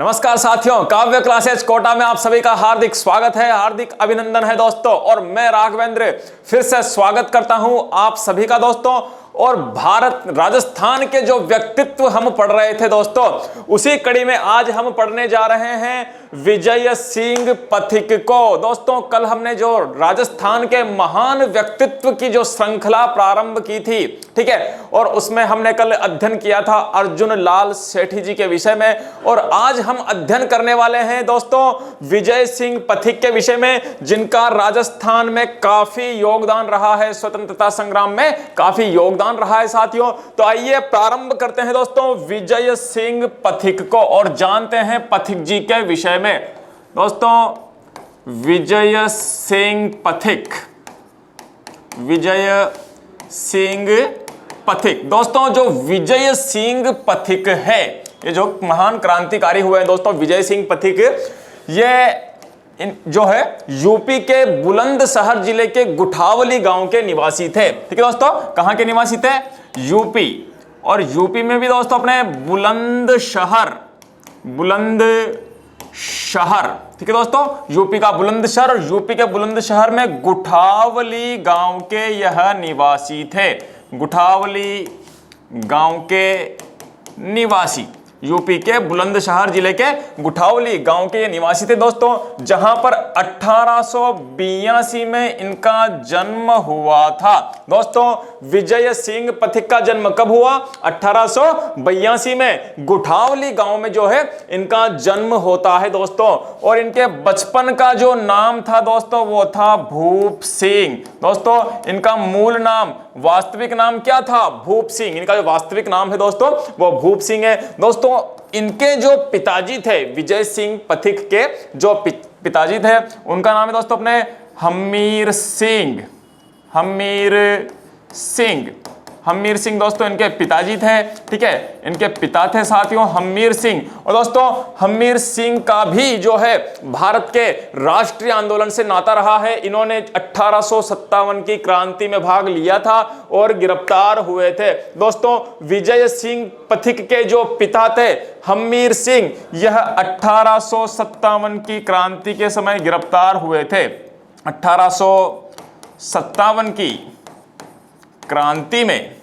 नमस्कार साथियों, काव्य क्लासेस कोटा में आप सभी का हार्दिक स्वागत है, हार्दिक अभिनंदन है दोस्तों। और मैं राघवेंद्र फिर से स्वागत करता हूं आप सभी का दोस्तों। और भारत राजस्थान के जो व्यक्तित्व हम पढ़ रहे थे दोस्तों, उसी कड़ी में आज हम पढ़ने जा रहे हैं विजय सिंह पथिक को। दोस्तों कल हमने जो राजस्थान के महान व्यक्तित्व की जो श्रृंखला प्रारंभ की थी, ठीक है, और उसमें हमने कल अध्ययन किया था अर्जुन लाल सेठी जी के विषय में। और आज हम अध्ययन करने वाले हैं दोस्तों विजय सिंह पथिक के विषय में, जिनका राजस्थान में काफी योगदान रहा है, स्वतंत्रता संग्राम में काफी योगदान रहा है साथियों। तो आइए प्रारंभ करते हैं दोस्तों विजय सिंह पथिक को और जानते हैं पथिक जी के विषय में। दोस्तों विजय सिंह पथिक, विजय सिंह पथिक, दोस्तों जो विजय सिंह पथिक है, ये जो महान क्रांतिकारी हुए हैं दोस्तों विजय सिंह पथिक, ये जो है यूपी के बुलंदशहर जिले के गुठावली गांव के निवासी थे। ठीक है दोस्तों, कहां के निवासी थे? यूपी। और यूपी में भी दोस्तों अपने बुलंदशहर, ठीक है दोस्तों, यूपी का बुलंदशहर, और यूपी के बुलंदशहर में गुठावली गांव के यह निवासी थे। गुठावली गांव के निवासी, यूपी के बुलंदशहर जिले के गुठावली गांव के ये निवासी थे दोस्तों, जहां पर 1882 में इनका जन्म हुआ था। दोस्तों विजय सिंह पथिक का जन्म कब हुआ? 1882 में गुठावली गांव में जो है इनका जन्म होता है दोस्तों। और इनके बचपन का जो नाम था दोस्तों वो था भूप सिंह। दोस्तों इनका मूल नाम, वास्तविक नाम क्या था? भूप सिंह। इनका जो वास्तविक नाम है दोस्तों वो भूप सिंह है। दोस्तों इनके जो पिताजी थे, विजय सिंह पथिक के जो पिताजी थे, उनका नाम है दोस्तों अपने हमीर सिंह। हमीर सिंह दोस्तों इनके पिताजी थे। ठीक है, इनके पिता थे साथियों हमीर सिंह। और दोस्तों हमीर सिंह का भी जो है भारत के राष्ट्रीय आंदोलन से नाता रहा है। इन्होंने 1857 की क्रांति में भाग लिया था और गिरफ्तार हुए थे। दोस्तों विजय सिंह पथिक के जो पिता थे हमीर सिंह, यह 1857 की क्रांति के समय गिरफ्तार हुए थे। 1857 की क्रांति में,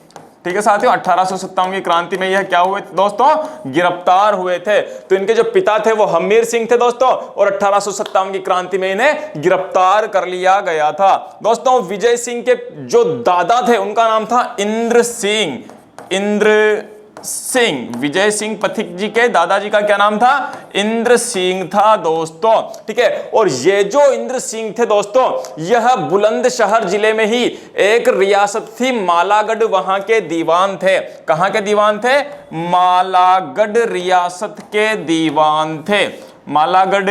ठीक है साथियों, 1857 की क्रांति में यह क्या हुए दोस्तों? गिरफ्तार हुए थे। तो इनके जो पिता थे वो हमीर सिंह थे दोस्तों, और 1857 की क्रांति में इन्हें गिरफ्तार कर लिया गया था। दोस्तों विजय सिंह के जो दादा थे उनका नाम था इंद्र सिंह। विजय सिंह पथिक जी के दादाजी का क्या नाम था? इंद्र सिंह था दोस्तों। ठीक है, और ये जो इंद्र सिंह थे दोस्तों, यह बुलंदशहर जिले में ही एक रियासत थी मालागढ़, वहां के दीवान थे। कहां के दीवान थे? मालागढ़ रियासत के दीवान थे। मालागढ़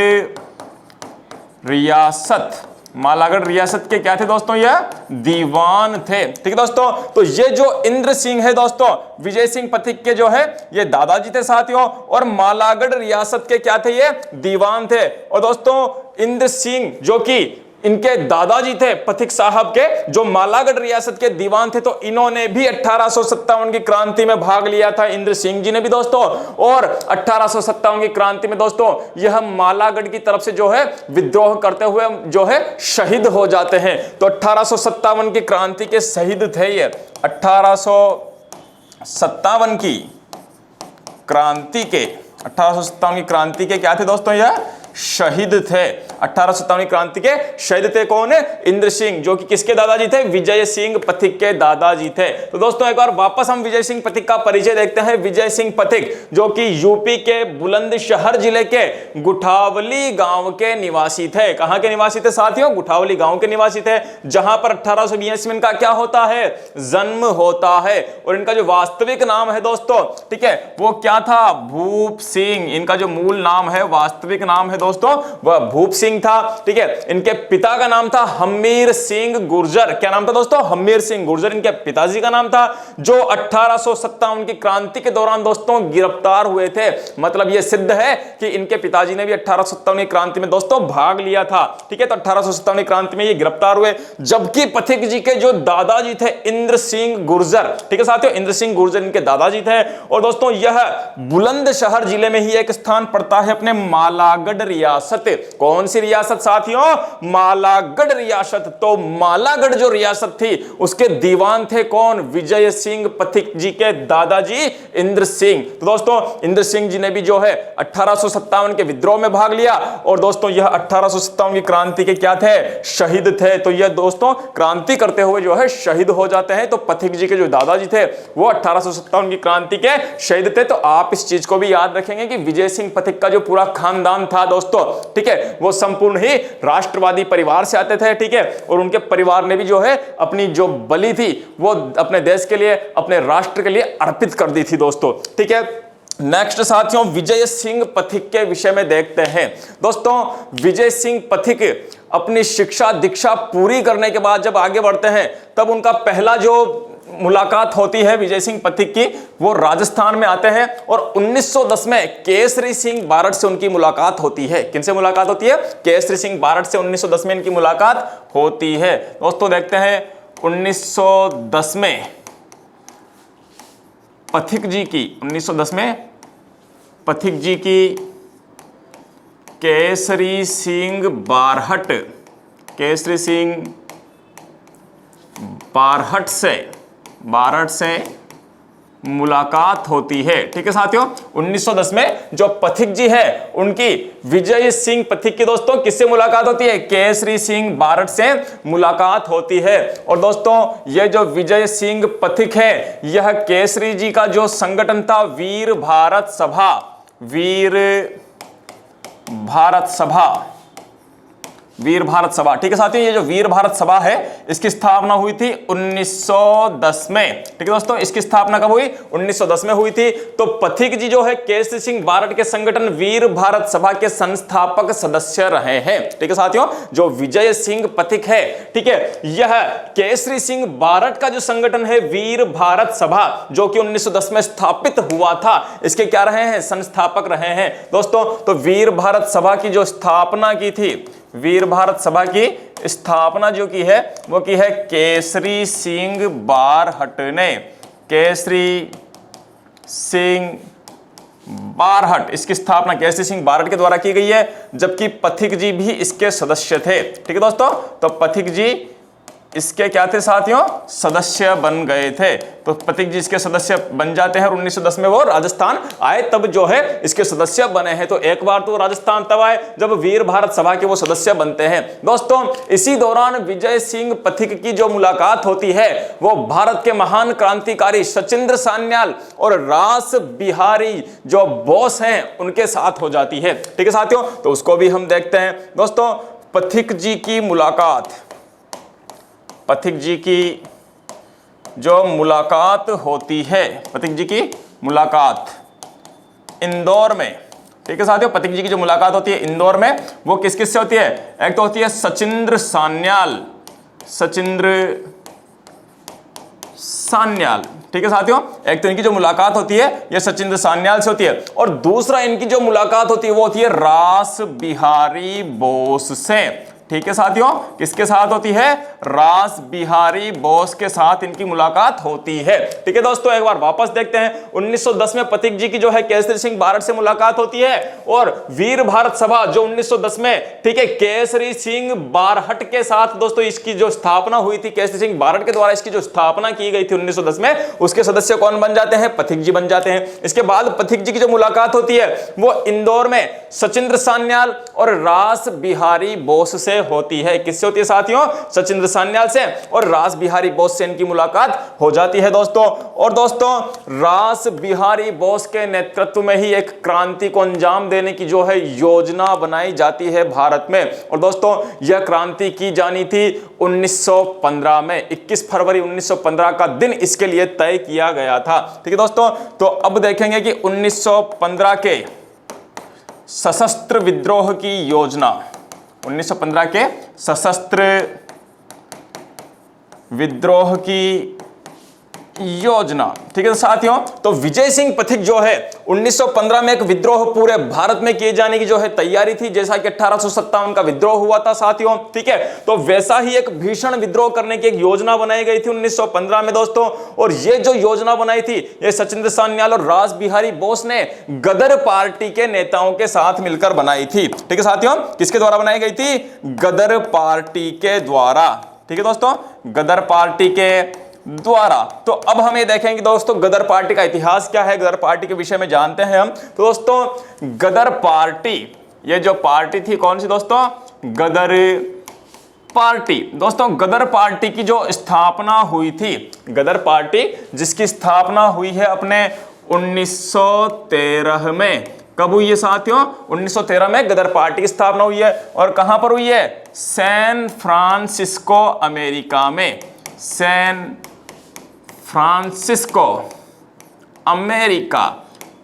रियासत के क्या थे दोस्तों? यह दीवान थे। ठीक है दोस्तों, तो ये जो इंद्र सिंह है दोस्तों, विजय सिंह पथिक के जो है ये दादाजी थे साथियों, और मालागढ़ रियासत के क्या थे? ये दीवान थे। और दोस्तों इंद्र सिंह जो कि इनके दादाजी थे पथिक साहब के, जो मालागढ़ रियासत के दीवान थे, तो इन्होंने भी 1857 की क्रांति में भाग लिया था, इंद्र सिंह जी ने भी दोस्तों। और 1857 की क्रांति में दोस्तों यह मालागढ़ की तरफ से जो है विद्रोह करते हुए जो है शहीद हो जाते हैं। तो 1857 की क्रांति के शहीद थे ये। 1857 की क्रांति के क्या थे दोस्तों? यह शहीद थे। 1857 क्रांति के शहीद थे कौन? इंद्र सिंह, जो कि किसके दादाजी थे? विजय सिंह पथिक के दादाजी थे। तो दोस्तों एक बार वापस हम विजय सिंह पथिक का परिचय देखते हैं। विजय सिंह पथिक जो कि यूपी के बुलंदशहर जिले के गुठावली गांव के निवासी थे। कहां के निवासी थे साथियों? गुठावली गांव के निवासी थे, जहां पर 1882 में इनका क्या होता है? जन्म होता है। और इनका जो वास्तविक नाम है दोस्तों, ठीक है, वो क्या था? भूप सिंह। इनका जो मूल नाम है, वास्तविक नाम है दोस्तों दोस्तों? वह भूप सिंह था। ठीक है, इनके पिता का नाम था हम्मीर सिंह गुर्जर। क्या नाम था दोस्तों? हम्मीर सिंह गुर्जर इनके पिताजी का नाम था, जो 1857 की क्रांति के दौरान दोस्तों गिरफ्तार हुए थे। मतलब यह सिद्ध है कि इनके पिताजी ने भी 1857 की क्रांति में दोस्तों भाग लिया था। ठीक है, तो 1857 की क्रांति में ये गिरफ्तार हुए, जबकि पथिक जी के जो दादाजी थे इंद्र सिंह गुर्जर, ठीक है साथियों, इंद्र सिंह गुर्जर इनके दादाजी थे। और दोस्तों यह बुलंदशहर जिले में ही एक स्थान पड़ता है अपने मालागढ़ रियासत। कौन सी रियासत साथियों? मालागढ़ रियासत। तो मालागढ़ जो रियासत थी उसके दीवान थे कौन? विजय सिंह पथिक जी के दादाजी इंद्र सिंह। तो दोस्तों इंद्र सिंह जी ने भी जो है 1857 के विद्रोह में भाग लिया, और दोस्तों यह 1857 की क्रांति के क्या थे? शहीद थे। तो यह दोस्तों क्रांति करते हुए जो है शहीद हो जाते हैं। तो पथिक जी के जो दादाजी थे वो 1857 की क्रांति के शहीद थे। तो आप इस चीज को भी याद रखेंगे कि विजय सिंह पथिक का जो पूरा खानदान था दोस्तों, ठीक है, वो संपूर्ण ही राष्ट्रवादी परिवार से आते थे। ठीक है, और उनके परिवार ने भी जो है अपनी जो बलि थी वो अपने देश के लिए, अपने राष्ट्र के लिए अर्पित कर दी थी दोस्तों। ठीक है, नेक्स्ट साथियों विजय सिंह पथिक के विषय में देखते हैं। दोस्तों विजय सिंह पथिक अपनी शिक्षा दीक्षा पूरी करने के बाद जब आगे बढ़ते हैं, तब उनका पहला जो मुलाकात होती है विजय सिंह पथिक की, वो राजस्थान में आते हैं, और 1910 में केसरी सिंह बारठ से उनकी मुलाकात होती है। किनसे मुलाकात होती है? केसरी सिंह बारठ से 1910 में इनकी मुलाकात होती है। दोस्तों देखते हैं 1910 में पथिक जी की, 1910 में पथिक जी की केसरी सिंह बारहट, केसरी सिंह बारहट से मुलाकात होती है। ठीक है साथियों, 1910 में जो पथिक जी है उनकी विजय सिंह पथिक की दोस्तों किससे मुलाकात होती है? केसरी सिंह बारठ से मुलाकात होती है। और दोस्तों ये जो विजय सिंह पथिक है, यह केसरी जी का जो संगठन था वीर भारत सभा, वीर भारत सभा, ठीक है साथियों, ये जो वीर भारत सभा है इसकी स्थापना हुई थी 1910 में। ठीक है दोस्तों, इसकी स्थापना कब हुई? 1910 में हुई थी। तो पथिक जी जो है केसरी सिंह बारठ के संगठन वीर भारत सभा के संस्थापक सदस्य रहे हैं। ठीक है साथियों, जो विजय सिंह पथिक है, ठीक है, यह केसरी सिंह बारठ का जो संगठन है वीर भारत सभा, जो कि 1910 में स्थापित हुआ था, इसके क्या रहे हैं? संस्थापक रहे हैं दोस्तों। तो वीर भारत सभा की जो स्थापना की थी, वीर भारत सभा की स्थापना जो की है वो की है केसरी सिंह बारहट ने, केसरी सिंह बारहट, इसकी स्थापना केसरी सिंह बारहट के द्वारा की गई है, जबकि पथिक जी भी इसके सदस्य थे। ठीक है दोस्तों, तो पथिक जी इसके क्या थे साथियों? सदस्य बन गए थे। तो पथिक जी इसके सदस्य बन जाते हैं, और 1910 में वो राजस्थान आए, तब जो है इसके सदस्य बने हैं। तो एक बार तो राजस्थान तब आए जब वीर भारत सभा के वो सदस्य बनते हैं। दोस्तों इसी दौरान विजय सिंह पथिक की जो मुलाकात होती है वो भारत के महान क्रांतिकारी सचिंद्र सान्याल और रास बिहारी जो बोस हैं उनके साथ हो जाती है। ठीक है साथियों, तो उसको भी हम देखते हैं। दोस्तों पथिक जी की मुलाकात, पथिक जी की जो मुलाकात होती है, पथिक जी की मुलाकात इंदौर में, ठीक है साथियों, पथिक जी की जो मुलाकात होती है इंदौर में, वो किस किस से होती है? एक तो होती है सचिंद्र सान्याल, ठीक है साथियों, एक तो इनकी जो मुलाकात होती है ये सचिंद्र सान्याल से होती है, और दूसरा इनकी जो मुलाकात होती है वो होती है रास बिहारी बोस से। ठीक है साथियों, किसके साथ होती है? रास बिहारी बोस के साथ इनकी मुलाकात होती है। ठीक है दोस्तों, एक बार वापस देखते हैं। 1910 में पथिक जी की जो है केसरी सिंह बारठ से मुलाकात होती है, और वीर भारत सभा जो 1910 में, ठीक है, केसरी सिंह बारहट के साथ दोस्तों इसकी जो स्थापना हुई थी, केसरी सिंह बारहट के द्वारा इसकी जो स्थापना की गई थी 1910 में, उसके सदस्य कौन बन जाते हैं? पथिक जी बन जाते हैं। इसके बाद पथिक जी की जो मुलाकात होती है वो इंदौर में सचिंद्र सान्याल और रास बिहारी बोस से होती है। किससे होती है साथियों? सचिंद्र सान्याल से और रास बिहारी बोस से इनकी मुलाकात हो जाती है दोस्तों। और दोस्तों रास बिहारी बोस के नेतृत्व में ही एक क्रांति को अंजाम देने की जो है योजना बनाई जाती है भारत में। और दोस्तों यह क्रांति की जानी थी 1915 में, 21 फरवरी 1915 का दिन इसके लिए तय किया गया था। ठीक है दोस्तों, तो अब देखेंगे कि 1915 के सशस्त्र विद्रोह की योजना, 1915 के सशस्त्र विद्रोह की योजना। ठीक है साथियों, तो विजय सिंह पथिक जो है 1915 में एक विद्रोह पूरे भारत में किए जाने की जो है तैयारी थी, जैसा कि 1857 का विद्रोह हुआ था साथियों। ठीक है, तो वैसा ही एक भीषण विद्रोह करने की एक योजना बनाई गई थी 1915 में दोस्तों। और ये जो योजना बनाई थी ये सचिंद्र सान्याल और रास बिहारी बोस ने गदर पार्टी के नेताओं के साथ मिलकर बनाई थी। ठीक है साथियों, किसके द्वारा बनाई गई थी? गदर पार्टी के द्वारा। ठीक है दोस्तों, गदर पार्टी के द्वारा। तो अब हम ये देखेंगे दोस्तों गदर पार्टी का इतिहास क्या है, गदर पार्टी के विषय में जानते हैं हम। तो दोस्तों गदर पार्टी, ये जो पार्टी थी कौन सी दोस्तों? गदर पार्टी। दोस्तों गदर पार्टी की जो स्थापना हुई थी, गदर पार्टी जिसकी स्थापना हुई है अपने 1913 में। कब हुई है साथियों? 1913 में गदर पार्टी की स्थापना हुई है। और कहां पर हुई है? सैन फ्रांसिस्को अमेरिका में। San Francisco America.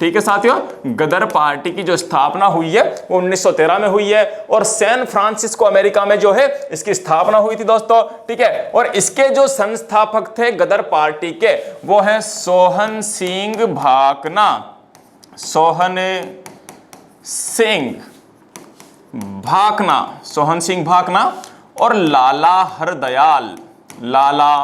ठीक है साथियों, गदर पार्टी की जो स्थापना हुई है वो 1913 में हुई है और सैन फ्रांसिस्को अमेरिका में जो है इसकी स्थापना हुई थी दोस्तों। ठीक है, और इसके जो संस्थापक थे गदर पार्टी के वो है सोहन सिंह भाकना। सोहन सिंह भाकना, सोहन सिंह भाकना और लाला हरदयाल, लाला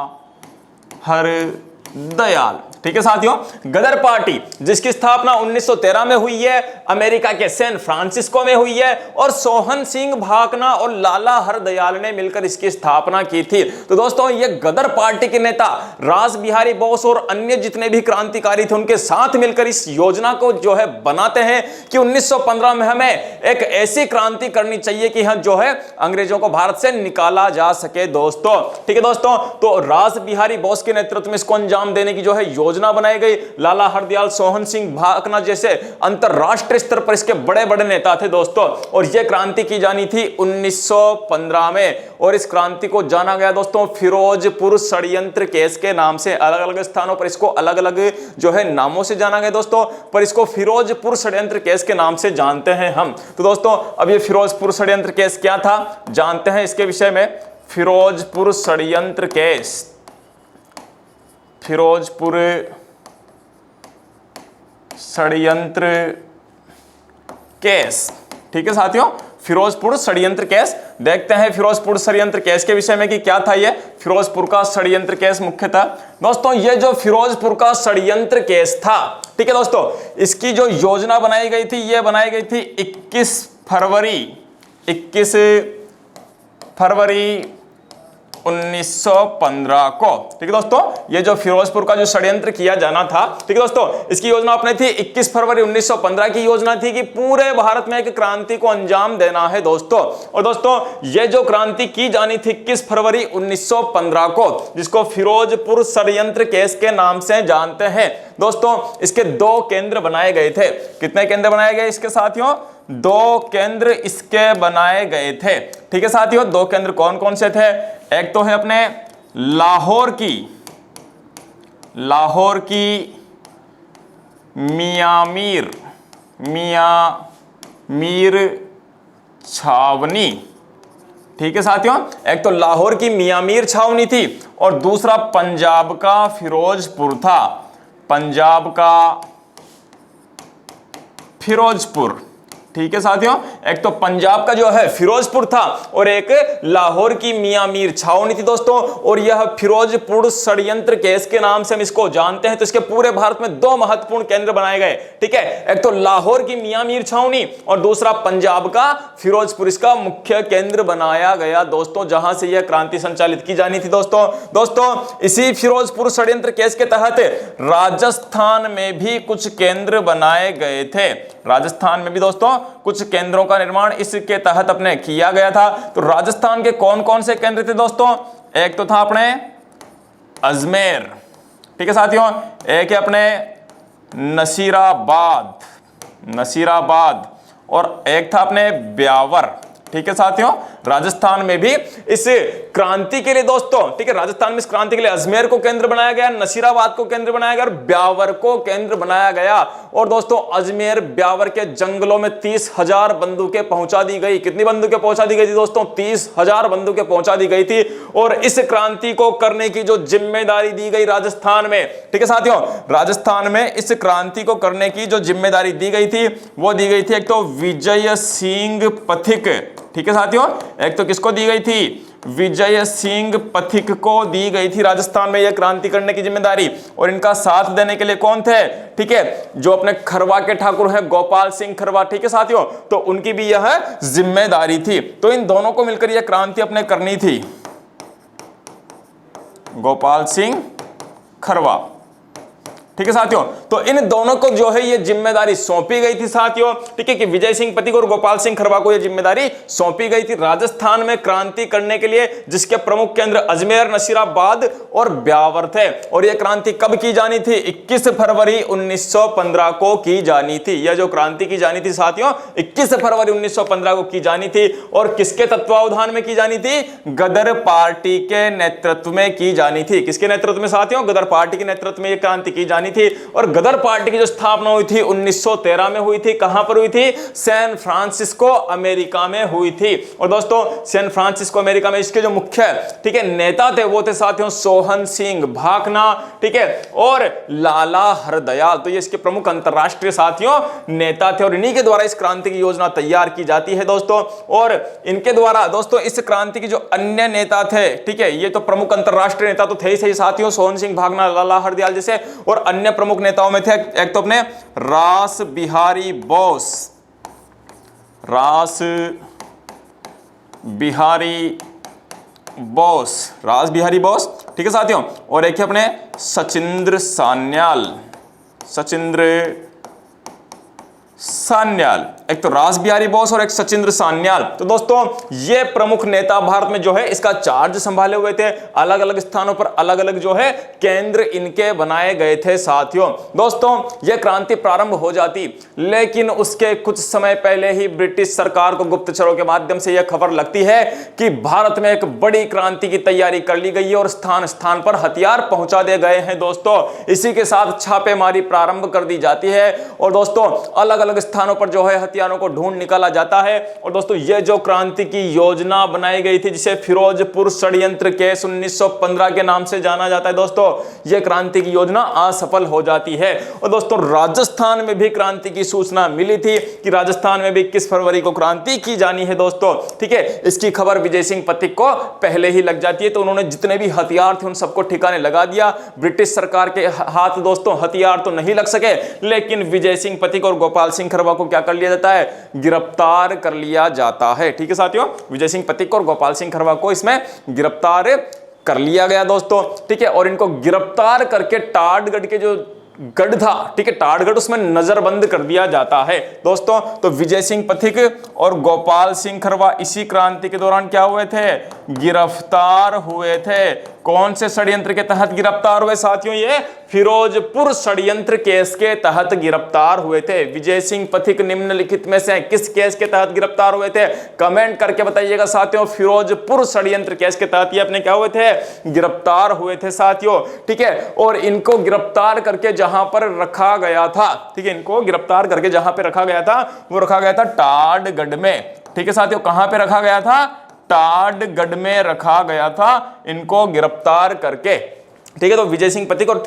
हरदयाल। ठीक है साथियों, गदर पार्टी जिसकी स्थापना 1913 में हुई है, अमेरिका के सैन फ्रांसिस्को में हुई है और सोहन सिंह भाकना और लाला हरदयाल ने मिलकर इसकी स्थापना की थी। तो दोस्तों ये गदर पार्टी के नेता रास बिहारी बोस और अन्य जितने भी क्रांतिकारी थे उनके साथ मिलकर इस योजना को जो है बनाते हैं कि 1915 में हमें एक ऐसी क्रांति करनी चाहिए कि हम जो है अंग्रेजों को भारत से निकाला जा सके दोस्तों। ठीक है दोस्तों, तो रास बिहारी बोस के नेतृत्व में इसको अंजाम देने की जो है योजना बनाई गई। लाला हरदयाल, सोहन सिंह भाकना जैसे अंतरराष्ट्रीय स्तर पर इसके बड़े बड़े नेता थे दोस्तों। और यह क्रांति की जानी थी 1915 में और इस क्रांति को जाना गया दोस्तों फिरोजपुर षड्यंत्र केस के नाम से। अलग अलग स्थानों पर इसको अलग अलग जो है नामों से जाना गया दोस्तों, पर इसको फिरोजपुर षड्यंत्र केस के नाम से जानते हैं हम। तो दोस्तों अब ये फिरोजपुर षड्यंत्र केस क्या था जानते हैं इसके विषय में। फिरोजपुर षड्यंत्र केस, फिरोजपुर षड्यंत्र केस। ठीक है साथियों, फिरोजपुर षड्यंत्र केस देखते हैं फिरोजपुर षड्यंत्र केस के विषय में कि क्या था ये फिरोजपुर का षड्यंत्र केस मुख्यतः। दोस्तों ये जो फिरोजपुर का षड्यंत्र केस था, ठीक है दोस्तों, इसकी जो योजना बनाई गई थी ये बनाई गई थी 21 फरवरी 1915 को। ठीक है दोस्तों, ये जो फिरोजपुर का जो षड्यंत्र किया जाना था, ठीक है दोस्तों, इसकी योजना अपने थी 21 फरवरी 1915 की योजना थी कि पूरे भारत में एक क्रांति को अंजाम देना है दोस्तों। और दोस्तों ये जो क्रांति की जानी थी 21 फरवरी 1915 को, जिसको फिरोजपुर षड्यंत्र केस के नाम से जानते हैं दोस्तों। इसके 2 केंद्र बनाए गए थे। कितने केंद्र बनाए गए इसके साथियों? 2 केंद्र इसके बनाए गए थे। ठीक है साथियों, 2 केंद्र कौन कौन से थे? एक तो है अपने लाहौर की मियामीर छावनी। ठीक है साथियों, एक तो लाहौर की मियामीर छावनी थी और दूसरा पंजाब का फिरोजपुर था। पंजाब का फिरोजपुर। ठीक है साथियों, एक तो पंजाब का जो है फिरोजपुर था और एक लाहौर की मियामीर छावनी थी दोस्तों। और यह फिरोजपुर षड्यंत्र केस के नाम से हम इसको जानते हैं। तो इसके पूरे भारत में 2 महत्वपूर्ण केंद्र बनाए गए। ठीक है, एक तो लाहौर की मियामीर छावनी और दूसरा पंजाब का फिरोजपुर, इसका मुख्य केंद्र बनाया गया दोस्तों, जहां से यह क्रांति संचालित की जानी थी दोस्तों। इसी फिरोजपुर षड्यंत्र केस के तहत राजस्थान में भी कुछ केंद्र बनाए गए थे। राजस्थान में भी दोस्तों कुछ केंद्रों का निर्माण इसके तहत अपने किया गया था। तो राजस्थान के कौन कौन से केंद्र थे दोस्तों? एक तो था अपने अजमेर। ठीक है साथियों, एक है अपने नसीराबाद और एक था अपने ब्यावर। ठीक है साथियों, राजस्थान में भी इस क्रांति के लिए दोस्तों, ठीक है, राजस्थान में इस क्रांति के लिए अजमेर को केंद्र बनाया गया, नसीराबाद को केंद्र बनाया गया और ब्यावर को केंद्र बनाया गया। और दोस्तों अजमेर ब्यावर के जंगलों में 30,000 बंदूकें पहुंचा दी गई। कितनी बंदूकें पहुंचा दी गई थी दोस्तों? 30,000 बंदूकें पहुंचा दी गई थी। और इस क्रांति को करने की जो जिम्मेदारी दी गई राजस्थान में, ठीक है साथियों, राजस्थान में इस क्रांति को करने की जो जिम्मेदारी दी गई थी वो दी गई थी एक तो विजय सिंह पथिक, ठीक है साथियों, एक तो किसको दी गई थी? विजय सिंह पथिक को दी गई थी राजस्थान में यह क्रांति करने की जिम्मेदारी। और इनका साथ देने के लिए कौन थे? ठीक है, जो अपने खरवा के ठाकुर हैं गोपाल सिंह खरवा, ठीक है साथियों, तो उनकी भी यह जिम्मेदारी थी। तो इन दोनों को मिलकर यह क्रांति अपने करनी थी, गोपाल सिंह खरवा, ठीक है साथियों। तो इन दोनों को जो है ये जिम्मेदारी सौंपी गई थी साथियों, ठीक है, कि विजय सिंह पथिक और गोपाल सिंह खरवा को ये जिम्मेदारी सौंपी गई थी राजस्थान में क्रांति करने के लिए, जिसके प्रमुख केंद्र अजमेर, नसीराबाद और ब्यावर थे। और ये क्रांति कब की जानी थी? 21 फरवरी 1915 को की जानी थी। यह जो क्रांति की जानी थी साथियों 21 फरवरी 1915 को की जानी थी। और किसके तत्वावधान में की जानी थी? गदर पार्टी के नेतृत्व में की जानी थी। किसके नेतृत्व में साथियों? गदर पार्टी के नेतृत्व में यह क्रांति की जानी थी। और गदर पार्टी की जो स्थापना हुई थी 1913 में हुई थी। कहां पर हुई थी? सैन फ्रांसिस्को अमेरिका में हुई थी। और दोस्तों सैन फ्रांसिस्को अमेरिका में इसके जो मुख्य, ठीक है, नेता थे वो थे साथियों सोहन सिंह भाकना, ठीक है, और लाला हरदयाल। तो ये इसके प्रमुख अंतरराष्ट्रीय साथियों नेता थे और इन्हीं के द्वारा इस क्रांति की योजना तैयार की जाती है दोस्तों। और इनके द्वारा दोस्तों इस क्रांति के जो अन्य नेता थे, ठीक है, ये तो प्रमुख अंतरराष्ट्रीय नेता तो थे ही सही साथियों, सोहन सिंह भाकना, लाला हरदयाल जैसे, और अन्य प्रमुख नेताओं में थे एक तो अपने रास बिहारी बोस, रास बिहारी बोस, ठीक है साथियों, और एक है अपने सचिंद्र सान्याल, एक तो रास बिहारी बोस और एक सचिंद्र सान्याल। तो दोस्तों ये प्रमुख नेता भारत में जो है इसका चार्ज संभाले हुए थे। अलग अलग स्थानों पर अलग अलग जो है केंद्र इनके बनाए गए थे साथियों। दोस्तों यह क्रांति प्रारंभ हो जाती, लेकिन उसके कुछ समय पहले ही ब्रिटिश सरकार को गुप्तचरों के माध्यम से यह खबर लगती है कि भारत में एक बड़ी क्रांति की तैयारी कर ली गई है और स्थान स्थान पर हथियार पहुंचा दिए गए हैं दोस्तों। इसी के साथ छापेमारी प्रारंभ कर दी जाती है और दोस्तों अलग अलग स्थानों पर जो है हथियारों को ढूंढ निकाला जाता है। और दोस्तों ये जो क्रांति की योजना बनाई गई थी जिसे फिरोजपुर षड्यंत्र केस 1915 के नाम से जाना जाता है दोस्तों, ये क्रांति की योजना असफल हो जाती है। और दोस्तों राजस्थान में भी क्रांति की सूचना मिली थी कि राजस्थान में भी 21 फरवरी को क्रांति की जानी है दोस्तों, ठीक है। इसकी खबर विजय सिंह पथिक को पहले ही लग जाती है, तो उन्होंने जितने भी हथियार थे उन सबको ठिकाने लगा दिया। ब्रिटिश सरकार के हाथ दोस्तों हथियार तो नहीं लग सके, लेकिन विजय सिंह पथिक और गोपाल सिंह खरवा को क्या कर लिया जाता है? गिरफ्तार कर लिया जाता है, ठीक है साथियों। विजय सिंह पथिक और गोपाल सिंह खरवा को इसमें गिरफ्तार कर लिया गया दोस्तों, ठीक है। और इनको गिरफ्तार करके टाडगढ़ के जो गढ़ था, ठीक है, टाडगढ़, उसमें नजरबंद कर दिया जाता है दोस्तों। तो विजय सिंह पथिक और गोपाल सिंह खरवा इसी क्रांति के दौरान क्या हुए थे? गिरफ्तार हुए थे। कौन से षड्यंत्र के तहत गिरफ्तार हुए साथियों? ये फिरोजपुर षड्यंत्र केस के तहत गिरफ्तार हुए थे। विजय सिंह पथिक निम्नलिखित में से किस केस के तहत गिरफ्तार हुए थे? कमेंट करके बताइएगा साथियों। फिरोजपुर षड्यंत्र केस के तहत ये अपने क्या हुए थे? गिरफ्तार हुए थे साथियों, ठीक है। और इनको गिरफ्तार करके जहां पर रखा गया था, ठीक है, इनको गिरफ्तार करके जहां पे रखा गया था वो रखा गया था टाडगढ़ में, ठीक है साथियों। कहां पे रखा गया था? टाडगढ़ में रखा गया था इनको गिरफ्तार करके, ठीक है। तो विजय सिंह पथिक और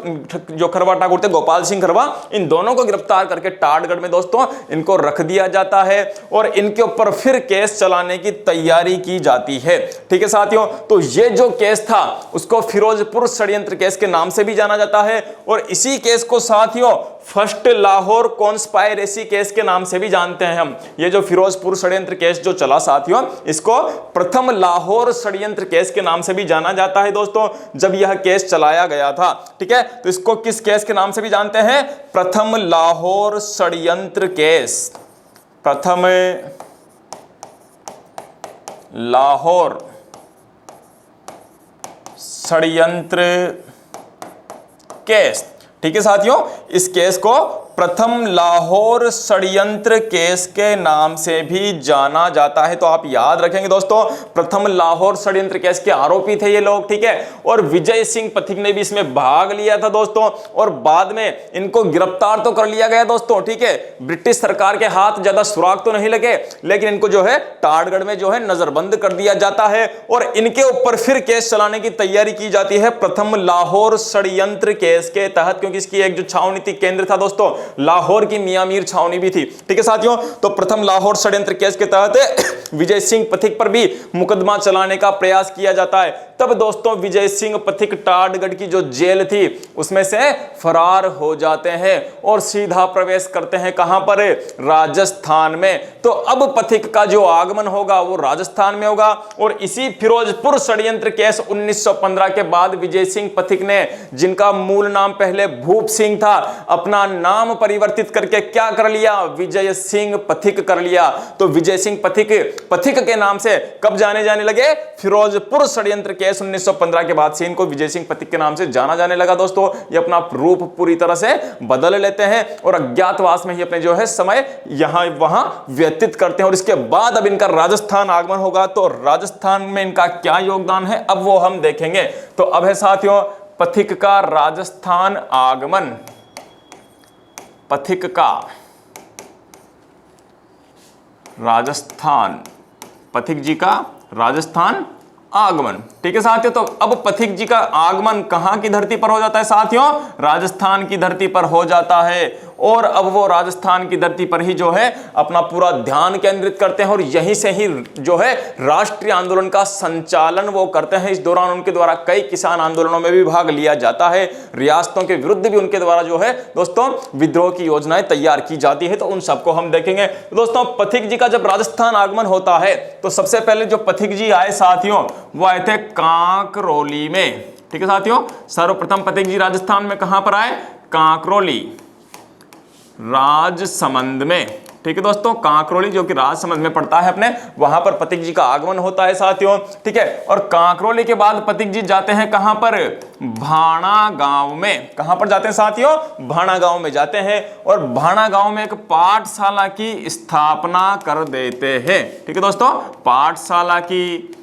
जो खरवा ठाकुर थे गोपाल सिंह खरवा, इन दोनों को गिरफ्तार करके टाडगढ़ में दोस्तों इनको रख दिया जाता है और इनके ऊपर फिर केस चलाने की तैयारी की जाती है, ठीक है साथियों। तो ये जो केस था उसको फिरोजपुर षड्यंत्र केस के नाम से भी जाना जाता है और इसी केस को साथियों फर्स्ट लाहौर कॉन्स्पायरेसी केस के नाम से भी जानते हैं हम। ये जो फिरोजपुर षड्यंत्र केस जो चला साथियों, इसको प्रथम लाहौर षड्यंत्र केस के नाम से भी जाना जाता है दोस्तों, जब यह केस चलाया गया था, ठीक है। तो इसको किस केस के नाम से भी जानते हैं? प्रथम लाहौर षड्यंत्र केस, प्रथम लाहौर षड्यंत्र केस, ठीक है साथियों। इस केस को प्रथम लाहौर षड्यंत्र केस के नाम से भी जाना जाता है। तो आप याद रखेंगे दोस्तों, प्रथम लाहौर षड्यंत्र केस के आरोपी थे ये लोग, ठीक है। और विजय सिंह पथिक ने भी इसमें भाग लिया था दोस्तों, और बाद में इनको गिरफ्तार तो कर लिया गया दोस्तों, ठीक है। ब्रिटिश सरकार के हाथ ज्यादा सुराग तो नहीं लगे, लेकिन इनको जो है टाटगढ़ में जो है नजरबंद कर दिया जाता है, और इनके ऊपर फिर केस चलाने की तैयारी की जाती है प्रथम लाहौर षड्यंत्र केस के तहत, क्योंकि इसकी एक जो छावनी थी, केंद्र था दोस्तों, लाहौर की मियां मीर छावनी भी थी, ठीक है साथियों। तो प्रथम लाहौर षड्यंत्र केस के तहत विजय सिंह पथिक पर भी मुकदमा चलाने का प्रयास किया जाता है। तब दोस्तों विजय सिंह पथिक टाटगढ़ की जो जेल थी उसमें से फरार हो जाते हैं और सीधा प्रवेश करते हैं कहां पर, राजस्थान में। तो अब पथिक का जो आगमन होगा वो राजस्थान में होगा, और इसी फिरोजपुर षड्यंत्र केस 1915 के बाद विजय सिंह पथिक ने, जिनका मूल नाम पहले भूप सिंह था, अपना नाम परिवर्तित करके क्या कर लिया, विजय सिंह पथिक कर लिया। तो विजय सिंह पथिक के नाम से कब जाने लगे, फिरोजपुर षड्यंत्र केस 1915 के बाद से इनको विजय सिंह पथिक के नाम से जाना जाने लगा दोस्तों। ये अपना रूप पूरी तरह से बदल लेते हैं और अज्ञातवास में ही अपने जो है समय यहां वहां व्यतीत करते हैं। और इसके बाद अब इनका राजस्थान आगमन होगा, तो राजस्थान में इनका क्या योगदान है अब वो हम देखेंगे। तो अब है साथियों पथिक का राजस्थान आगमन, पथिक का राजस्थान, पथिक जी का राजस्थान आगमन, ठीक है साथियों। तो अब पथिक जी का आगमन कहां की धरती पर हो जाता है साथियों, राजस्थान की धरती पर हो जाता है, और अब वो राजस्थान की धरती पर ही जो है अपना पूरा ध्यान केंद्रित करते हैं, और यहीं से ही जो है राष्ट्रीय आंदोलन का संचालन वो करते हैं। इस दौरान उनके द्वारा कई किसान आंदोलनों में भी भाग लिया जाता है, रियासतों के विरुद्ध भी उनके द्वारा जो है दोस्तों विद्रोह की योजनाएं तैयार की जाती है। तो उन सबको हम देखेंगे दोस्तों। पथिक जी का जब राजस्थान आगमन होता है तो सबसे पहले जो पथिक जी आए साथियों वो आए थे कांकरोली में, ठीक है साथियों। सर्वप्रथम पथिक जी राजस्थान में कहां पर आए, कांकरोली राजसमंद में, ठीक है दोस्तों। कांकरोली जो कि राजसमंद में पड़ता है अपने, वहां पर पथिक जी का आगमन होता है साथियों, ठीक है। और कांकरोली के बाद पथिक जी जाते हैं कहां पर, भाणा गांव में। कहां पर जाते हैं साथियों, भाणा गांव में जाते हैं, और भाणा गांव में एक पाठशाला की स्थापना कर देते हैं, ठीक है दोस्तों, पाठशाला की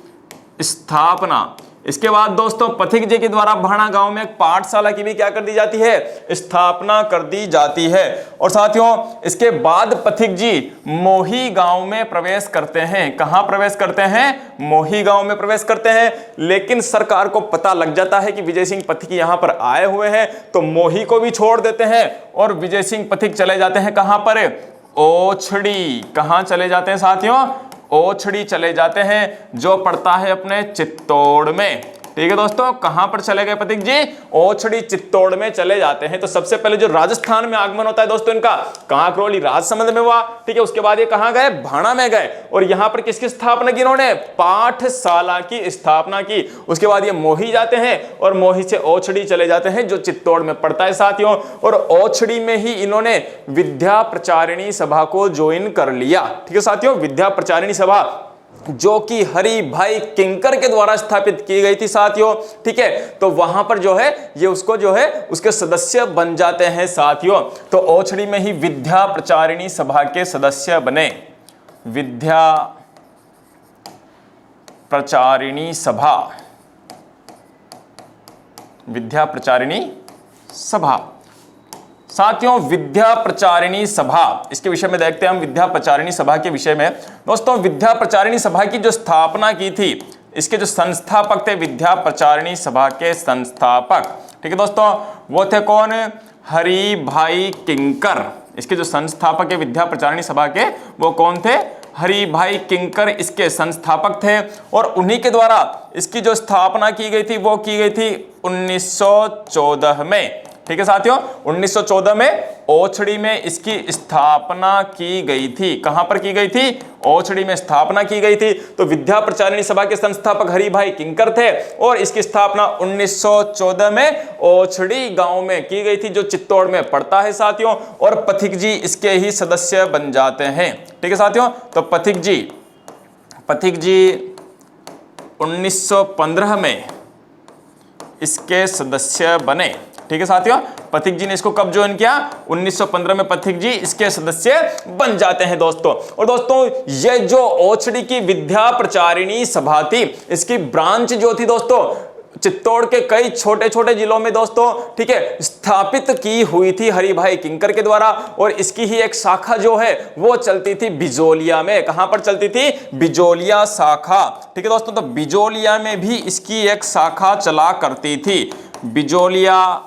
स्थापना। इसके बाद दोस्तों पथिक जी के द्वारा भाणा गांव में एक पाठशाला की भी क्या कर दी जाती है, स्थापना कर दी जाती है। और साथियों इसके बाद पथिक जी मोही गांव में प्रवेश करते हैं। कहां प्रवेश करते हैं, मोही गांव में प्रवेश करते हैं। लेकिन सरकार को पता लग जाता है कि विजय सिंह पथिक यहां पर आए हुए हैं, तो मोही को भी छोड़ देते हैं और विजय सिंह पथिक चले जाते हैं कहां पर, ओछड़ी। कहां चले जाते हैं साथियों, ओछड़ी चले जाते हैं, जो पड़ता है अपने चित्तौड़ में, ठीक है दोस्तों। कहां पर चले गए पथिक जी, ओछड़ी चित्तौड़ में चले जाते हैं। तो सबसे पहले जो राजस्थान में आगमन होता है दोस्तों इनका, कांकरोली राजसमंद में हुआ, ठीक है। उसके बाद ये कहां गए, भाणा में गए, और यहां पर किसकी स्थापना की इन्होंने, पाठशाला की स्थापना की। उसके बाद ये मोही जाते हैं और मोही से ओछड़ी चले जाते हैं जो चित्तौड़ में पड़ता है साथियों। और ओछड़ी में ही इन्होंने विद्या प्रचारिणी सभा को ज्वाइन कर लिया, ठीक है साथियों। विद्या प्रचारिणी सभा जो कि हरि भाई किंकर के द्वारा स्थापित की गई थी साथियों, ठीक है। तो वहां पर जो है ये उसको जो है उसके सदस्य बन जाते हैं साथियों। तो ओछड़ी में ही विद्या प्रचारिणी सभा के सदस्य बने, विद्या प्रचारिणी सभा, विद्या प्रचारिणी सभा साथियों। विद्या प्रचारिणी सभा, इसके विषय में देखते हैं हम विद्या प्रचारिणी सभा के विषय में दोस्तों। विद्या प्रचारिणी सभा की जो स्थापना की थी, इसके जो संस्थापक थे, विद्या प्रचारिणी सभा के संस्थापक, ठीक है दोस्तों, वो थे कौन, हरि भाई किंकर। इसके जो संस्थापक है विद्या प्रचारिणी सभा के, वो कौन थे, हरि भाई किंकर इसके संस्थापक थे। और उन्हीं के द्वारा इसकी जो स्थापना की गई थी वो की गई थी 1914 में, ठीक है साथियों। 1914 में ओछड़ी में इसकी स्थापना की गई थी। कहां पर की गई थी, ओछड़ी में स्थापना की गई थी। तो विद्या प्रचारिणी सभा के संस्थापक हरि भाई किंकर थे, और इसकी स्थापना 1914 में ओछड़ी गांव में की गई थी जो चित्तौड़ में पड़ता है साथियों। और पथिक जी इसके ही सदस्य बन जाते हैं, ठीक है साथियों। तो पथिक जी 1915 में इसके सदस्य बने, ठीक है साथियों, पथिक जी ने इसको कब ज्वाइन किया? 1915 में पथिक जी इसके सदस्य बन जाते हैं दोस्तों। और दोस्तों ये जो ओछड़ी की विद्या प्रचारिणी सभा थी, इसकी ब्रांच जो थी दोस्तों चित्तौड़ के कई छोटे छोटे जिलों में दोस्तों, ठीक है, स्थापित की हुई थी हरिभाई किंकर के द्वारा। और इसकी ही एक शाखा जो है वो चलती थी बिजोलिया में। कहां पर चलती थी? बिजोलिया शाखा, ठीक है दोस्तों। तो बिजोलिया में भी इसकी एक शाखा चला करती थी, बिजोलिया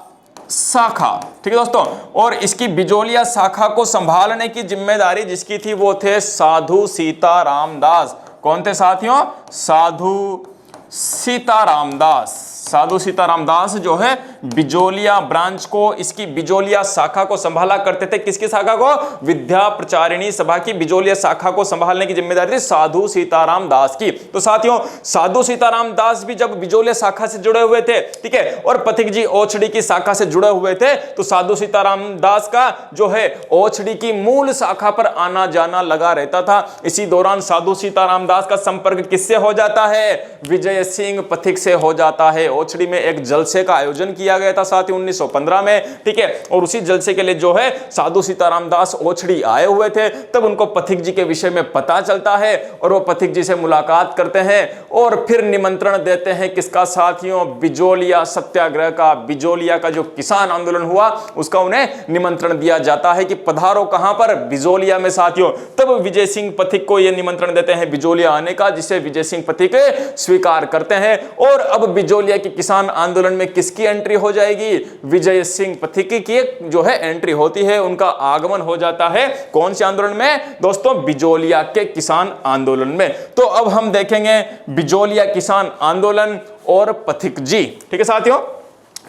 शाखा, ठीक है दोस्तों। और इसकी बिजोलिया शाखा को संभालने की जिम्मेदारी जिसकी थी वो थे साधु सीताराम दास। कौन थे साथियों? साधु सीताराम दास। साधु सीताराम दास जो है बिजोलिया ब्रांच को, इसकी बिजोलिया शाखा को संभाला करते थे। किसकी शाखा को? विद्या प्रचारिणी सभा की बिजोलिया शाखा को संभालने की जिम्मेदारी थी साधु सीताराम दास की। तो साथियों साधु सीताराम दास भी जब बिजोलिया शाखा से जुड़े हुए थे, ठीक है, और पथिक जी ओछड़ी की शाखा से जुड़े हुए थे, तो साधु सीताराम दास का जो है ओछड़ी की मूल शाखा पर आना जाना लगा रहता था। इसी दौरान साधु सीताराम दास का संपर्क किससे हो जाता है? विजय सिंह पथिक से हो जाता है। ओछड़ी में एक जलसे का आयोजन किया गया था साथियों 1915 में, ठीक है, और उसी जलसे के लिए जो है साधु सीताराम दास ओछड़ी आए हुए थे। तब उनको पथिक जी के विषय में पता चलता है और वो पथिक जी से मुलाकात करते हैं और फिर निमंत्रण देते हैं किसका साथियों? बिजोलिया सत्याग्रह का। बिजोलिया का जो किसान आंदोलन हुआ उसका उन्हें निमंत्रण दिया जाता है कि पधारो कहां पर? बिजोलिया में साथियों। तब विजय सिंह पथिक को यह निमंत्रण देते हैं बिजोलिया आने का, जिसे विजय सिंह पथिक स्वीकार करते हैं। और अब बिजोलिया की किसान आंदोलन में किसकी एंट्री हो जाएगी? विजय सिंह पथिक की जो है एंट्री होती है, उनका आगमन हो जाता है। कौन से आंदोलन में दोस्तों? बिजोलिया के किसान आंदोलन में। तो अब हम देखेंगे बिजोलिया किसान आंदोलन और पथिक जी, ठीक है साथियों।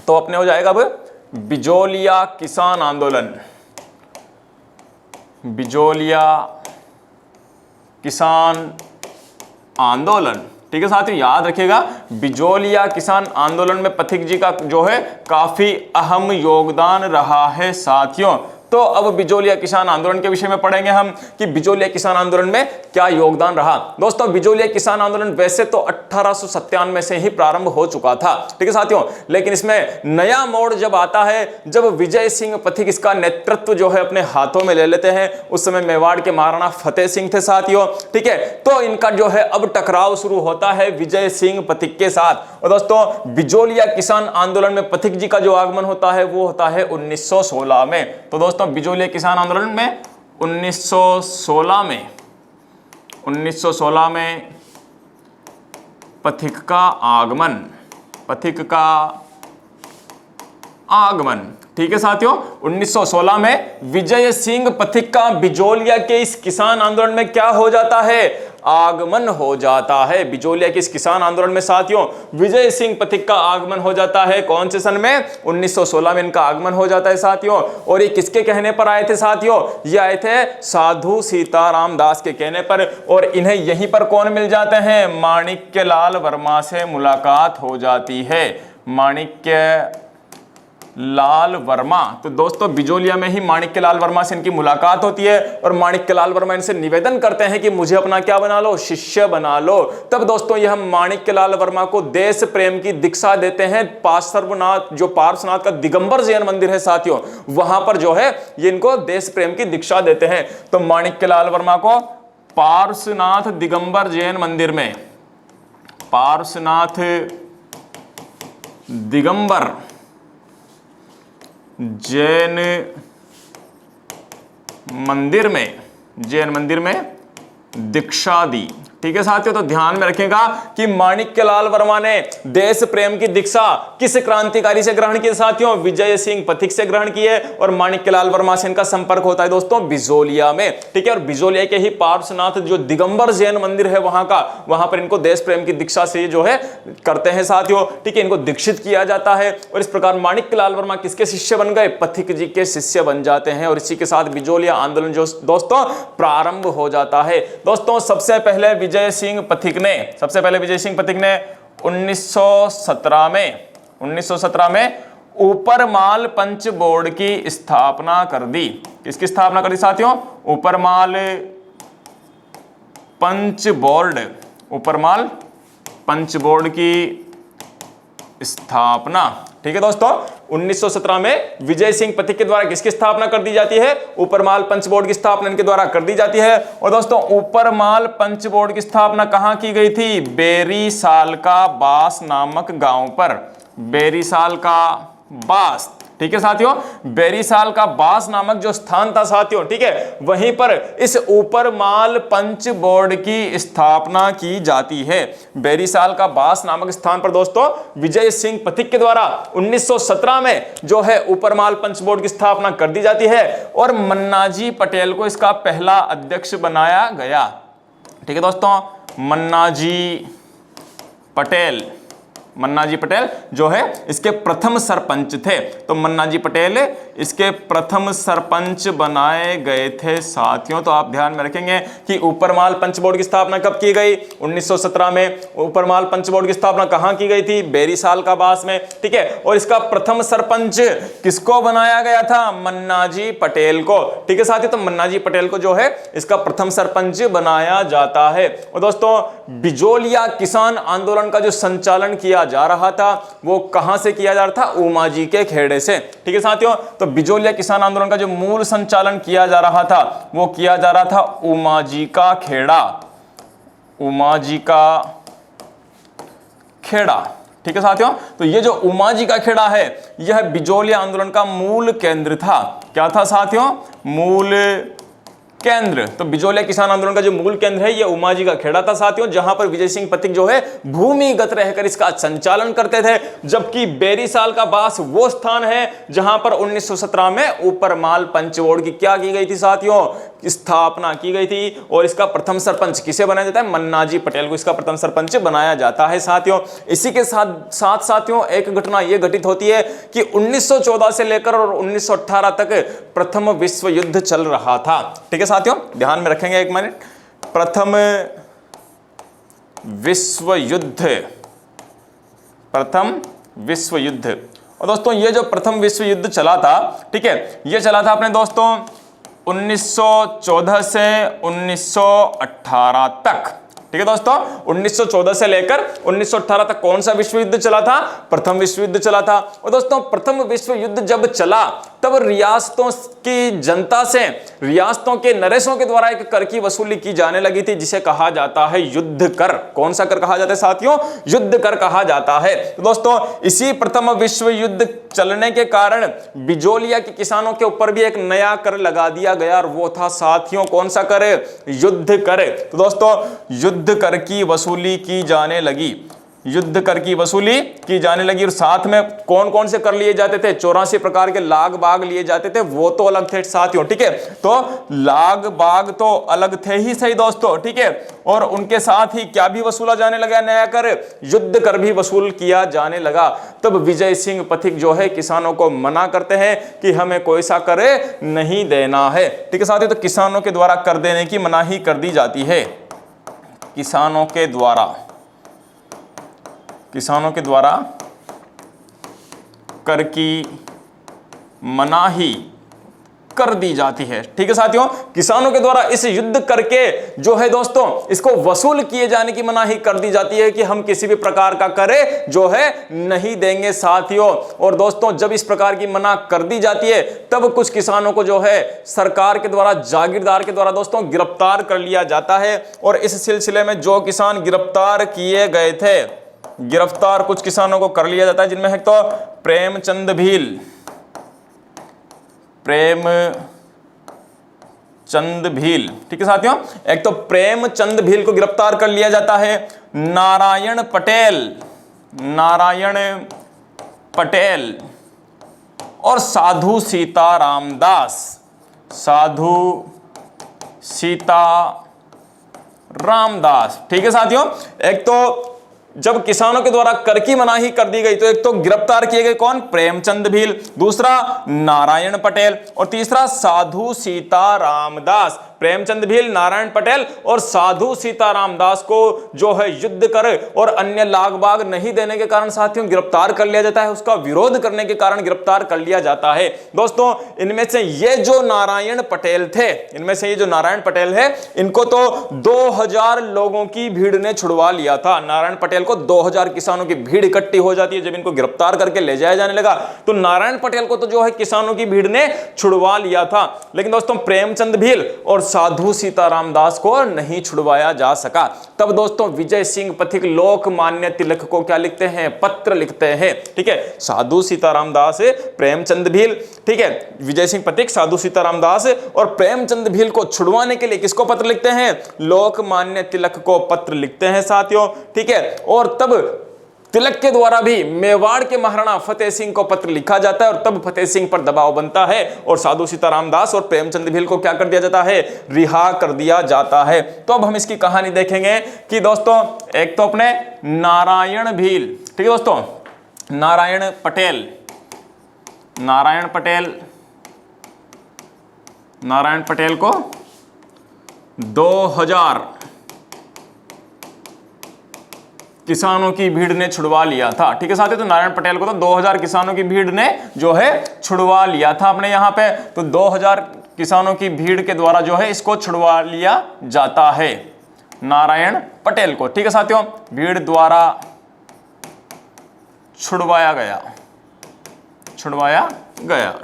तो अपने हो जाएगा अब बिजोलिया किसान आंदोलन, बिजोलिया किसान आंदोलन, ठीक है साथियों। याद रखिएगा बिजोलिया किसान आंदोलन में पथिक जी का जो है काफी अहम योगदान रहा है साथियों। तो अब बिजोलिया किसान आंदोलन के विषय में पढ़ेंगे हम कि बिजोलिया किसान आंदोलन में क्या योगदान रहा। दोस्तों बिजोलिया किसान आंदोलन वैसे तो 1897 से ही प्रारंभ हो चुका था, ठीक है साथियों, लेकिन इसमें नया मोड़ जब आता है, जब विजय सिंह पथिक इसका नेतृत्व जो है अपने हाथों में ले लेते हैं। उस समय मेवाड़ के महाराणा फतेह सिंह थे साथियों, ठीक है। तो इनका जो है अब टकराव शुरू होता है विजय सिंह पथिक के साथ। और दोस्तों बिजोलिया किसान आंदोलन में पथिक जी का जो आगमन होता है वो होता है 1916 में। तो दोस्तों बिजोलिया किसान आंदोलन में 1916 में पथिक का आगमन, ठीक है साथियों। 1916 में विजय सिंह पथिक का बिजोलिया के इस किसान आंदोलन में क्या हो जाता है? आगमन हो जाता है। बिजोलिया के इस किसान आंदोलन में साथियों विजय सिंह पथिक का आगमन हो जाता है। कौन से सन में? 1916 में इनका आगमन हो जाता है साथियों। और ये किसके कहने पर आए थे साथियों? ये आए थे साधु सीताराम दास के कहने पर। और इन्हें यहीं पर कौन मिल जाते हैं? माणिक्यलाल वर्मा से मुलाकात हो जाती है, माणिक्य लाल वर्मा। तो दोस्तों बिजोलिया में ही माणिक्यलाल वर्मा से इनकी मुलाकात होती है और माणिक्यलाल वर्मा इनसे निवेदन करते हैं कि मुझे अपना क्या बना लो? शिष्य बना लो। तब दोस्तों यह माणिक्यलाल वर्मा को देश प्रेम की दीक्षा देते हैं। पार्श्वनाथ, जो पार्श्वनाथ का दिगंबर जैन मंदिर है साथियों, वहां पर जो है ये इनको देश प्रेम की दीक्षा देते हैं। तो माणिक्यलाल वर्मा को पार्श्वनाथ दिगंबर जैन मंदिर में, पार्श्वनाथ दिगंबर जैन मंदिर में दीक्षा दी, ठीक है साथियों। तो ध्यान में रखेगा कि माणिक्यलाल वर्मा ने देश प्रेम की दीक्षा किस क्रांतिकारी से ग्रहण की साथियों? विजय सिंह पथिक से ग्रहण की है। और माणिक्यलाल वर्मा से इनका संपर्क होता है दोस्तों बिजोलिया में, ठीक है। और बिजोलिया के ही पार्श्वनाथ जो दिगंबर जैन मंदिर है वहां पर इनको देश प्रेम की दीक्षा से जो है करते हैं साथियों, ठीक है। इनको दीक्षित किया जाता है और इस प्रकार माणिक्यलाल वर्मा किसके शिष्य बन गए? पथिक जी के शिष्य बन जाते हैं। और इसी के साथ बिजोलिया आंदोलन जो दोस्तों प्रारंभ हो जाता है। दोस्तों सबसे पहले विजय सिंह पथिक ने 1917 में ऊपरमाल पंच बोर्ड की स्थापना कर दी। किसकी स्थापना कर दी साथियों? ऊपरमाल पंच बोर्ड की स्थापना, ठीक है दोस्तों। 1917 में विजय सिंह पथिक के द्वारा किसकी स्थापना कर दी जाती है? ऊपरमाल पंच बोर्ड की स्थापना इनके द्वारा कर दी जाती है। और दोस्तों ऊपरमाल पंच बोर्ड की स्थापना कहां की गई थी? बेरीसाल का बास नामक गांव पर। बेरीसाल का बास, ठीक है साथियों, बेरीसाल का बास नामक जो स्थान था साथियों, ठीक है, वहीं पर इस ऊपरमाल पंच बोर्ड की स्थापना की जाती है। बेरीसाल का बास नामक स्थान पर दोस्तों विजय सिंह पथिक के द्वारा 1917 में जो है ऊपरमाल पंच बोर्ड की स्थापना कर दी जाती है और मन्नाजी पटेल को इसका पहला अध्यक्ष बनाया गया। ठीक है दोस्तों, मन्नाजी पटेल जो है इसके प्रथम सरपंच थे। तो मन्नाजी पटेल इसके प्रथम सरपंच बनाए गए थे साथियों। तो आप ध्यान में रखेंगे कि ऊपरमाल पंच बोर्ड की स्थापना कब की गई? 1917 में। ऊपरमाल पंच बोर्ड की स्थापना कहां की गई थी? बेरीसाल का बास में, ठीक है। और इसका प्रथम सरपंच किसको बनाया गया था? मन्नाजी पटेल को। ठीक है साथियों, तो मन्नाजी पटेल को जो है इसका प्रथम सरपंच बनाया जाता है। और दोस्तों बिजोलिया किसान आंदोलन का जो संचालन किया जा रहा था वो कहां से किया जा रहा था? उमाजी के खेड़े से। ठीक है साथियों, तो बिजोलिया किसान आंदोलन का जो मूल संचालन किया जा रहा था वो किया जा रहा था उमाजी का खेड़ा। उमाजी का खेड़ा, ठीक है साथियों। तो ये जो उमाजी का खेड़ा है यह बिजोलिया आंदोलन का मूल केंद्र था। क्या था साथियों? मूल केंद्र। तो बिजोलिया किसान आंदोलन का जो मूल केंद्र है यह उमाजी का खेड़ा था साथियों, जहां पर विजय सिंह पथिक जो है भूमिगत रहकर इसका संचालन करते थे। जबकि बेरीसाल का बास वो स्थान है जहां पर 1917 में ऊपरमाल पंच बोर्ड की क्या की गई थी साथियों? स्थापना की गई थी। और इसका प्रथम सरपंच किसे बनाया जाता है? मन्नाजी पटेल को इसका प्रथम सरपंच बनाया जाता है साथियों। इसी के साथ साथियों एक घटना यह घटित होती है कि 1914 से लेकर और 1918 तक प्रथम विश्व युद्ध चल रहा था। ठीक है साथियों, ध्यान में रखेंगे एक मिनट। प्रथम विश्व युद्ध। और दोस्तों ये जो प्रथम विश्व युद्ध चला था, ठीक है, ये चला था अपने दोस्तों 1914 से 1918 तक। ठीक है दोस्तों, 1914 से लेकर 1918 तक कौन सा विश्व युद्ध चला था? प्रथम विश्व युद्ध चला था। और दोस्तों प्रथम विश्व युद्ध जब चला तब रियासतों की जनता से, रियासतों के नरेशों के द्वारा एक कर की वसूली की जाने लगी थी जिसे कहा जाता है युद्ध कर। कौन सा कर कहा जाता है साथियों? युद्ध कर कहा जाता है। तो दोस्तों इसी प्रथम विश्व युद्ध चलने के कारण बिजोलिया के किसानों के ऊपर भी एक नया कर लगा दिया गया और वो था साथियों कौन सा कर? युद्ध कर। तो दोस्तों युद्ध कर की वसूली की जाने लगी। युद्ध कर की वसूली की जाने लगी। और साथ में कौन कौन से कर लिए जाते थे? 84 प्रकार के लाग बाग लिए जाते थे, वो तो अलग थे साथियों। ठीक है, तो लाग बाग तो अलग थे ही सही दोस्तों, ठीक है। और उनके साथ ही क्या भी वसूला जाने लगा? नया कर, युद्ध कर भी वसूल किया जाने लगा। तब विजय सिंह पथिक जो है किसानों को मना करते हैं कि हमें कोई सा कर नहीं देना है। ठीक है साथियों, तो किसानों के द्वारा कर देने की मनाही कर दी जाती है। किसानों के द्वारा कर की मनाही कर दी जाती है। ठीक है साथियों, किसानों के द्वारा इस युद्ध करके जो है दोस्तों इसको वसूल किए जाने की मनाही कर दी जाती है कि हम किसी भी प्रकार का करे जो है नहीं देंगे साथियों। और दोस्तों जब इस प्रकार की मना कर दी जाती है तब कुछ किसानों को जो है सरकार के द्वारा, जागीरदार के द्वारा दोस्तों गिरफ्तार कर लिया जाता है। और इस सिलसिले में जो किसान गिरफ्तार किए गए थे, गिरफ्तार कुछ किसानों को कर लिया जाता है, जिनमें है तो प्रेमचंद भील। ठीक है साथियों, एक तो प्रेमचंद भील को गिरफ्तार कर लिया जाता है। नारायण पटेल और साधु सीतारामदास। ठीक है साथियों, एक तो जब किसानों के द्वारा कर की मनाही कर दी गई तो एक तो गिरफ्तार किए गए कौन? प्रेमचंद भील, दूसरा नारायण पटेल और तीसरा साधु सीतारामदास। प्रेमचंद भील, नारायण पटेल और साधु सीताराम दास को जो है युद्ध कर और अन्य लागबाग नहीं देने के कारण साथियों गिरफ्तार कर लिया जाता है, उसका विरोध करने के कारण गिरफ्तार कर लिया जाता है। दोस्तों इनमें से ये जो नारायण पटेल थे, इनमें से ये जो नारायण पटेल है, इनको तो 2000 लोगों की भीड़ ने छुड़वा लिया था। नारायण पटेल को 2000 किसानों की भीड़ इकट्ठी हो जाती है। जब इनको गिरफ्तार करके ले जाया जाने लगा तो नारायण पटेल को तो जो है किसानों की भीड़ ने छुड़वा लिया था, लेकिन दोस्तों प्रेमचंद भील और साधु सीताराम दास को नहीं छुड़वाया जा सका। तब दोस्तों विजय सिंह पथिक लोकमान्य तिलक को क्या लिखते हैं? पत्र लिखते हैं। ठीक है, साधु सीताराम दास, प्रेमचंद भील, ठीक है, विजय सिंह पथिक, साधु सीताराम दास और प्रेमचंद भील को छुड़वाने के लिए किसको पत्र लिखते हैं? लोकमान्य तिलक को पत्र लिखते हैं साथियों। ठीक है, और तब तिलक के द्वारा भी मेवाड़ के महाराणा फतेह सिंह को पत्र लिखा जाता है और तब फतेह सिंह पर दबाव बनता है और साधु सीताराम दास और प्रेमचंद भील को क्या कर दिया जाता है? रिहा कर दिया जाता है। तो अब हम इसकी कहानी देखेंगे कि दोस्तों एक तो अपने नारायण भील, ठीक है दोस्तों, नारायण पटेल को 2000 किसानों की भीड़ ने छुड़वा लिया था। ठीक है साथियों, तो नारायण पटेल को तो 2000 किसानों की भीड़ ने जो है छुड़वा लिया था अपने यहाँ पे। तो 2000 किसानों की भीड़ के द्वारा जो है इसको छुड़वा लिया जाता है नारायण पटेल को। ठीक है साथियों, भीड़ द्वारा छुड़वाया गया।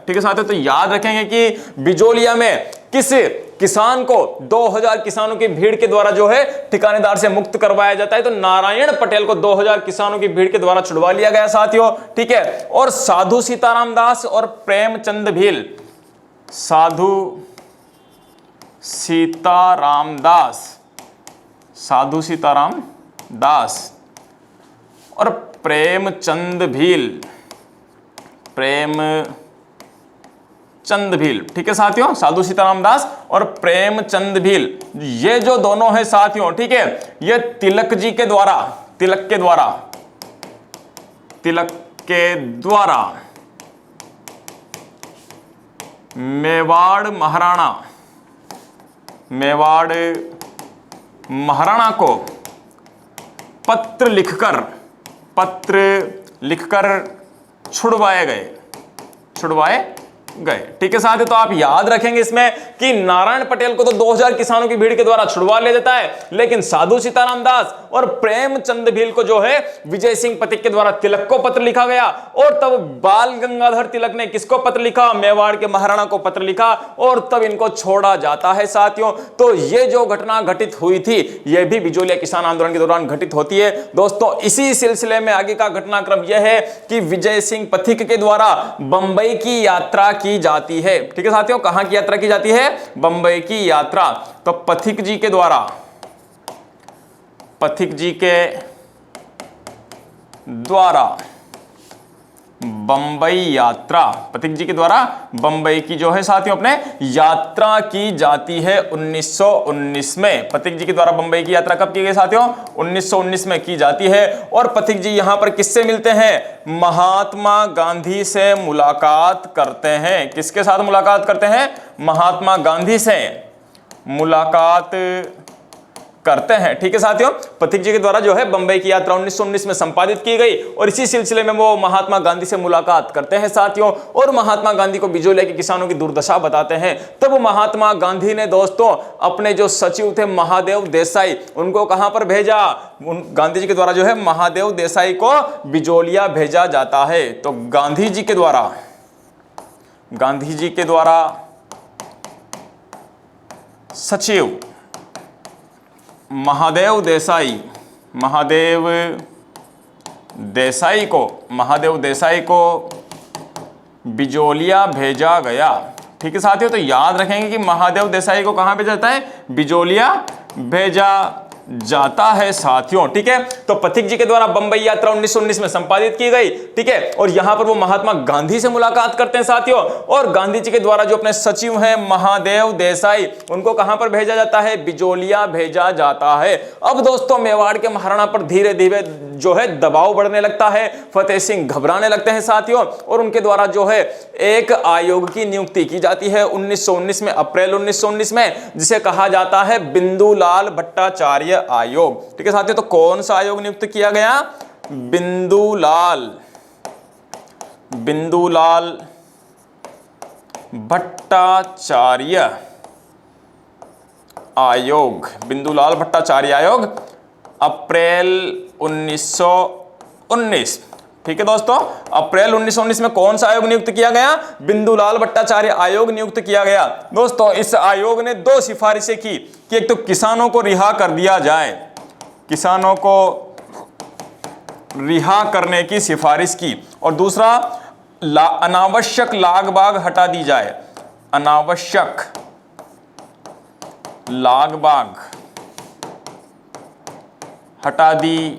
ठीक है साथियों, तो याद रखेंगे कि बिजोलिया में किस किसान को 2000 किसानों की भीड़ के द्वारा जो है ठिकानेदार से मुक्त करवाया जाता है? तो नारायण पटेल को 2000 किसानों की भीड़ के द्वारा छुड़वा लिया गया साथियों। ठीक है, और साधु सीताराम दास और प्रेमचंद भील, साधु सीताराम दास और प्रेमचंद भील, ठीक है साथियों, साधु सीताराम दास और प्रेमचंद भील, ये जो दोनों हैं साथियों, ठीक है, ये तिलक के द्वारा मेवाड़ महाराणा को पत्र लिखकर छुड़वाए गए। ठीक है साथियों, तो आप याद रखेंगे इसमें कि नारायण पटेल को तो 2000 किसानों की भीड़ के द्वारा छुड़वा लिया जाता है, लेकिन साधु सीताराम दास और प्रेमचंद भील को जो है विजय सिंह पथिक के द्वारा तिलक को पत्र लिखा गया और तब बाल गंगाधर तिलक ने किसको पत्र लिखा? मेवाड़ के महाराणा को पत्र लिखा और तब इनको छोड़ा जाता है साथियों। तो ये जो घटना घटित हुई थी यह भी बिजोलिया किसान आंदोलन के दौरान घटित होती है। दोस्तों इसी सिलसिले में आगे का घटनाक्रम यह है कि विजय सिंह पथिक के द्वारा बंबई की यात्रा की जाती है। ठीक है साथियों, कहां की यात्रा की जाती है? बंबई की यात्रा। तो पथिक जी के द्वारा बंबई की जो है साथियों अपने यात्रा की जाती है 1919 में। पथिक जी के द्वारा बंबई की यात्रा कब की गई साथियों? 1919 में की जाती है। और पथिक जी यहां पर किससे मिलते हैं? महात्मा गांधी से मुलाकात करते हैं। किसके साथ मुलाकात करते हैं? महात्मा गांधी से मुलाकात करते हैं। ठीक है साथियों, पथिक जी के द्वारा जो है बंबई की यात्रा 1919 में संपादित की गई और इसी सिलसिले में वो महात्मा गांधी से मुलाकात करते हैं साथियों और महात्मा गांधी को बिजोलिया के किसानों की दुर्दशा बताते हैं। तब महात्मा गांधी ने दोस्तों अपने जो सचिव थे महादेव देसाई, उनको कहां पर भेजा? गांधी जी के द्वारा जो है महादेव देसाई को बिजोलिया भेजा जाता है। तो गांधी जी के द्वारा सचिव महादेव देसाई को बिजोलिया भेजा गया। ठीक है साथियों, तो याद रखेंगे कि महादेव देसाई को कहां भेजा जाता है? बिजोलिया भेजा जाता है साथियों। ठीक है, तो पथिक जी के द्वारा बंबई यात्रा 1919 में संपादित की गई। ठीक है, और यहां पर वो महात्मा गांधी से मुलाकात करते हैं साथियों, और गांधी जी के द्वारा जो अपने सचिव हैं महादेव देसाई, उनको कहां पर भेजा जाता है, बिजोलिया भेजा जाता है। अब दोस्तों मेवाड़ के महाराणा पर धीरे धीरे जो है दबाव बढ़ने लगता है, फतेह सिंह घबराने लगते हैं साथियों, और उनके द्वारा जो है एक आयोग की नियुक्ति की जाती है 1919 में, अप्रैल 1919 में, जिसे कहा जाता है बिंदुलाल भट्टाचार्य आयोग। ठीक है साथियों, तो कौन सा आयोग नियुक्त किया गया, बिंदुलाल भट्टाचार्य आयोग, बिंदुलाल भट्टाचार्य आयोग, अप्रैल 1919। ठीक है दोस्तों, अप्रैल 1919 में कौन सा आयोग नियुक्त किया गया, बिंदुलाल भट्टाचार्य आयोग नियुक्त किया गया। दोस्तों इस आयोग ने 2 सिफारिशें की कि एक तो किसानों को रिहा कर दिया जाए, किसानों को रिहा करने की सिफारिश की, और दूसरा अनावश्यक लाग बाग हटा दी जाए, अनावश्यक लाग बाग हटा दी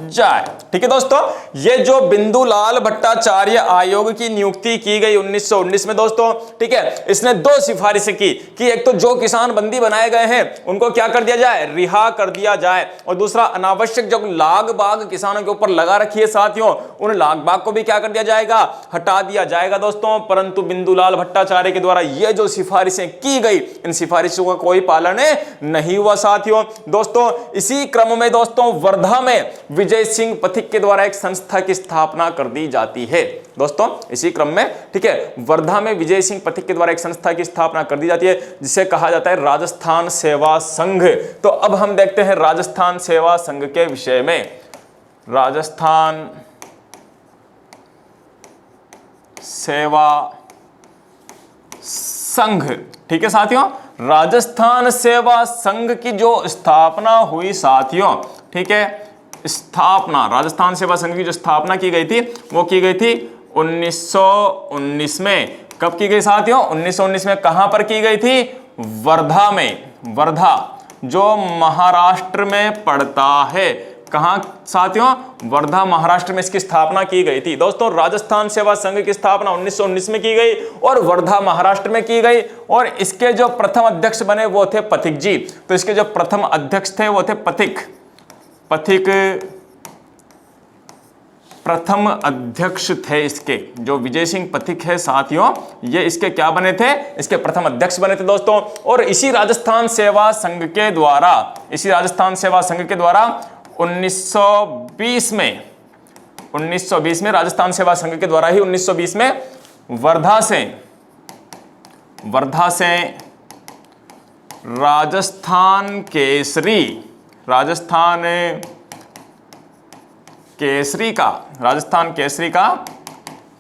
जाए। ठीक है दोस्तों, ये जो बिंदुलाल भट्टाचार्य आयोग की नियुक्ति की गई 1919 में दोस्तों, ठीक है, इसने 2 सिफारिशें की कि एक तो जो किसान बंदी बनाए गए हैं उनको क्या कर दिया जाए, रिहा कर दिया जाए, और दूसरा अनावश्यक जो लाग बाग किसानों के ऊपर लगा रखी है साथियों, उन लाग बाग को भी क्या कर दिया जाएगा, हटा दिया जाएगा दोस्तों। परंतु बिंदुलाल भट्टाचार्य के द्वारा ये जो सिफारिशें की गई, इन सिफारिशों का कोई पालन नहीं हुआ साथियों। दोस्तों इसी क्रम में दोस्तों वर्धा में विजय सिंह पथिक के द्वारा एक संस्था की स्थापना कर दी जाती है। दोस्तों इसी क्रम में, ठीक है, वर्धा में विजय सिंह पथिक के द्वारा एक संस्था की स्थापना कर दी जाती है, जिसे कहा जाता है राजस्थान सेवा संघ। तो अब हम देखते हैं राजस्थान सेवा संघ के विषय में। राजस्थान सेवा संघ, ठीक है साथियों, राजस्थान सेवा संघ की जो स्थापना हुई साथियों, ठीक है, स्थापना, राजस्थान सेवा संघ की जो स्थापना की गई थी वो की गई थी 1919 में। कब की गई साथियों, 1919 में। कहां पर की गई थी, वर्धा में। वर्धा जो महाराष्ट्र में पड़ता है, कहां साथियों, वर्धा महाराष्ट्र में इसकी स्थापना की गई थी। दोस्तों राजस्थान सेवा संघ की स्थापना 1919 में की गई और वर्धा महाराष्ट्र में की गई, और इसके जो प्रथम अध्यक्ष बने वो थे पथिक जी। तो इसके जो प्रथम अध्यक्ष थे वो थे पथिक प्रथम अध्यक्ष थे इसके, जो विजय सिंह पथिक है साथियों, ये इसके क्या बने थे, इसके प्रथम अध्यक्ष बने थे दोस्तों। और इसी राजस्थान सेवा संघ के द्वारा 1920 में राजस्थान सेवा संघ के द्वारा ही 1920 में वर्धा से राजस्थान केसरी का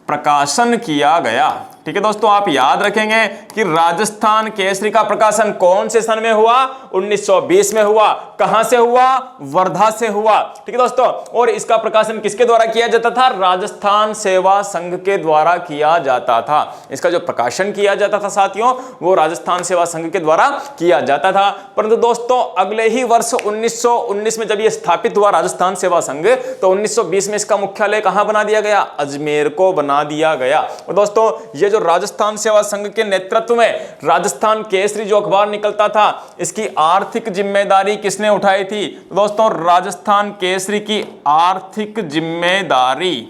प्रकाशन किया गया। ठीक है दोस्तों, आप याद रखेंगे कि राजस्थान केसरी का प्रकाशन कौन से सन में हुआ, 1920 में हुआ। कहां से हुआ, वर्धा से हुआ। ठीक है दोस्तों, और इसका प्रकाशन किसके द्वारा किया जाता था, राजस्थान सेवा संघ के द्वारा किया जाता था। इसका जो प्रकाशन किया जाता था साथियों, वो राजस्थान सेवा संघ के द्वारा किया जाता था। परंतु दोस्तों अगले ही वर्ष 1919 में जब यह स्थापित हुआ राजस्थान सेवा संघ, तो 1920 में इसका मुख्यालय कहां बना दिया गया, अजमेर को बना दिया गया। और दोस्तों ये जो राजस्थान सेवा संघ के नेतृत्व में राजस्थान केसरी जो अखबार निकलता था, इसकी आर्थिक जिम्मेदारी किसने उठाई थी, दोस्तों राजस्थान केसरी की आर्थिक जिम्मेदारी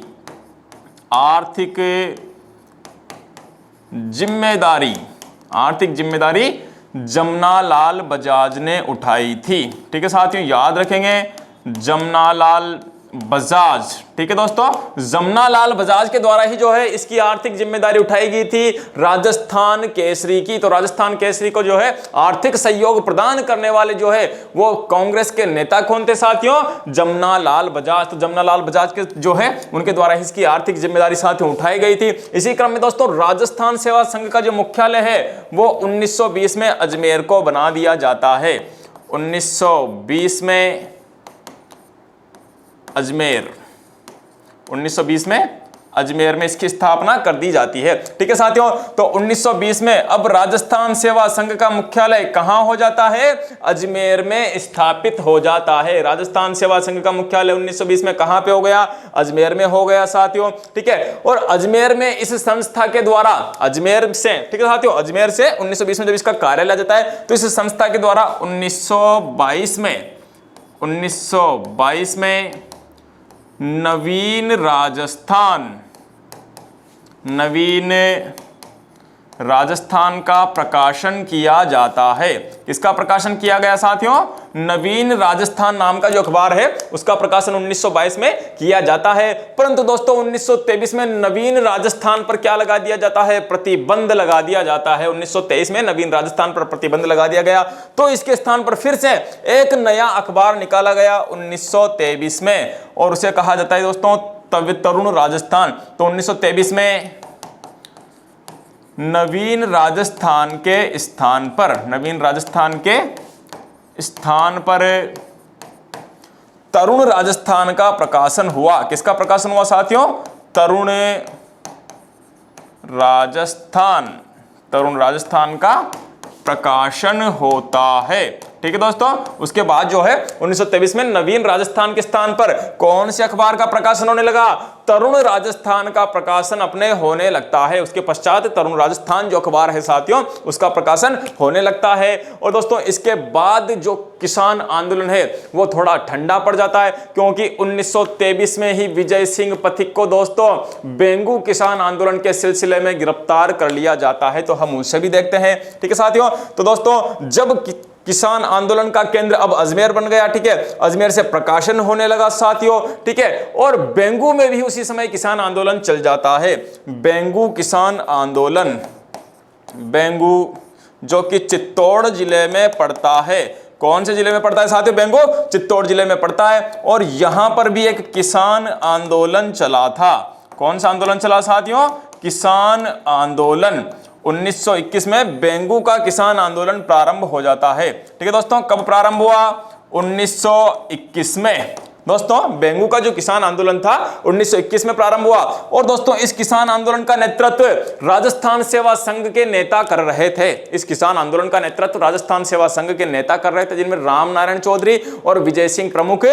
जमनालाल बजाज ने उठाई थी। ठीक है साथियों, याद रखेंगे जमनालाल बजाज। ठीक है दोस्तों, जमनालाल बजाज के द्वारा ही जो है इसकी आर्थिक जिम्मेदारी उठाई गई थी राजस्थान केसरी की। तो राजस्थान केसरी को जो है आर्थिक सहयोग प्रदान करने वाले जो है वो कांग्रेस के नेता कौन थे साथियों, जमनालाल बजाज। तो जमनालाल बजाज के जो है उनके द्वारा इसकी आर्थिक जिम्मेदारी साथियों उठाई गई थी। इसी क्रम में दोस्तों राजस्थान सेवा संघ का जो मुख्यालय है वो 1920 में अजमेर को बना दिया जाता है। 1920 में अजमेर, 1920 में अजमेर में इसकी स्थापना कर दी जाती है। ठीक है साथियों, तो 1920 में अब राजस्थान सेवा संघ का मुख्यालय कहां हो जाता है? अजमेर में स्थापित हो जाता है। राजस्थान सेवा संघ का मुख्यालय 1920 में कहां पे हो गया? अजमेर में हो गया साथियों। ठीक है, और अजमेर में इस संस्था के द्वारा, अजमेर से, ठीक है साथियों, अजमेर से 1920 में जब इसका कार्यालय जाता है तो इस संस्था के द्वारा 1922 में नवीन राजस्थान का प्रकाशन किया जाता है। किसका प्रकाशन किया गया साथियों? नवीन राजस्थान नाम का जो अखबार है उसका प्रकाशन 1922 में किया जाता है। परंतु दोस्तों 1923 में नवीन राजस्थान पर क्या लगा दिया जाता है? प्रतिबंध लगा दिया जाता है। 1923 में नवीन राजस्थान पर प्रतिबंध लगा दिया गया, तो इसके स्थान पर फिर से एक नया अखबार निकाला गया 1923 में, और उसे कहा जाता है दोस्तों तरुण राजस्थान। तो 1923 में नवीन राजस्थान के स्थान पर तरुण राजस्थान का प्रकाशन हुआ। किसका प्रकाशन हुआ साथियों? तरुण राजस्थान का प्रकाशन होता है। ठीक है दोस्तों, उसके बाद जो है 1923 में नवीन राजस्थान के स्थान पर कौन से अखबार का प्रकाशन होने लगा? तरुण राजस्थान का प्रकाशन अपने होने लगता है। उसके पश्चात तरुण राजस्थान जो अखबार है साथियों उसका प्रकाशन होने लगता है। और दोस्तों इसके बाद जो किसान आंदोलन है वो थोड़ा ठंडा पड़ जाता है, क्योंकि 1923 में ही विजय सिंह पथिक को दोस्तों बेंगू किसान आंदोलन के सिलसिले में गिरफ्तार कर लिया जाता है। तो हम उसे भी देखते हैं। ठीक है साथियों, तो दोस्तों जब किसान आंदोलन का केंद्र अब अजमेर बन गया, ठीक है, अजमेर से प्रकाशन होने लगा साथियों। ठीक है, और बेंगू में भी उसी समय किसान आंदोलन चल जाता है। बेंगू किसान आंदोलन, बेंगू जो कि चित्तौड़ जिले में पड़ता है। कौन से जिले में पड़ता है साथियों? बेंगू चित्तौड़ जिले में पड़ता है। और यहां पर भी एक किसान आंदोलन चला था। कौन सा आंदोलन चला साथियों? किसान आंदोलन। 1921 में बेंगू का किसान आंदोलन प्रारंभ हो जाता है। ठीक है दोस्तों, कब प्रारंभ हुआ? 1921 में। दोस्तों बेंगू का जो किसान आंदोलन था 1921 में प्रारंभ हुआ। और दोस्तों इस किसान आंदोलन का नेतृत्व राजस्थान सेवा संघ के नेता कर रहे थे। इस किसान आंदोलन का नेतृत्व राजस्थान सेवा संघ के नेता कर रहे थे, जिनमें राम नारायण चौधरी और विजय सिंह प्रमुख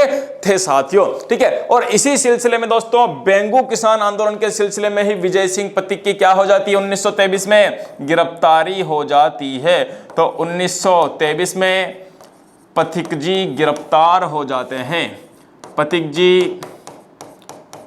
थे साथियों। ठीक है, और इसी सिलसिले में दोस्तों बेंगू किसान आंदोलन के सिलसिले में ही विजय सिंह पथिक की क्या हो जाती है? 1923 में गिरफ्तारी हो जाती है। तो 1923 में पथिक जी गिरफ्तार हो जाते हैं। पथिक जी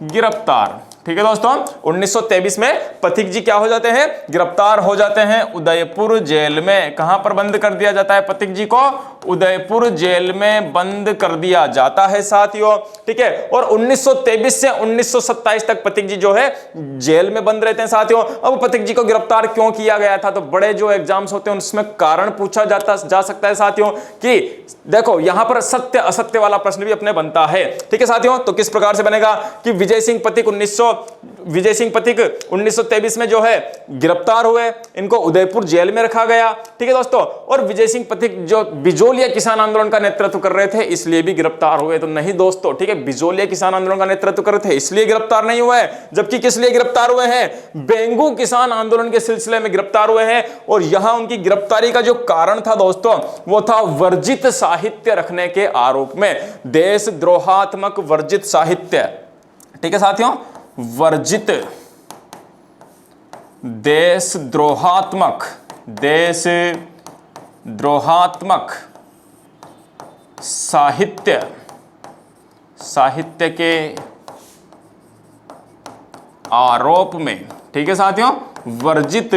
गिरफ्तार। ठीक है दोस्तों, 1923 में पथिक जी क्या हो जाते हैं? गिरफ्तार हो जाते हैं उदयपुर जेल में। कहां पर बंद कर दिया जाता है पथिक जी को? उदयपुर जेल में बंद कर दिया जाता है साथियों। ठीक है, और 1923 से 1927 तक पथिक जी जो है जेल में बंद रहते हैं साथियों। अब पथिक जी को गिरफ्तार क्यों किया गया था? तो बड़े जो एग्जाम्स होते हैं उसमें कारण पूछा जा सकता है साथियों कि देखो यहां पर सत्य असत्य वाला प्रश्न भी अपने बनता है। ठीक है साथियों, तो किस प्रकार से बनेगा कि विजय सिंह पथिक 1923 में जो है गिरफ्तार हुए, इनको उदयपुर जेल में रखा गया। ठीक है दोस्तों, और विजय सिंह पथिक जो बिजोलिया किसान आंदोलन का नेतृत्व कर रहे थे इसलिए भी गिरफ्तार हुए। तो नहीं दोस्तों, ठीक है, बिजोलिया किसान आंदोलन का नेतृत्व कर रहे थे इसलिए गिरफ्तार नहीं हुए, जबकि किस लिए गिरफ्तार हुए हैं? बेंगू किसान आंदोलन के सिलसिले में गिरफ्तार हुए हैं। और यहां उनकी गिरफ्तारी का जो कारण था दोस्तों वो था वर्जित साहित्य रखने के आरोप में। देशद्रोहात्मक वर्जित साहित्य। ठीक है साथियों, वर्जित देशद्रोहात्मक साहित्य के आरोप में। ठीक है साथियों, वर्जित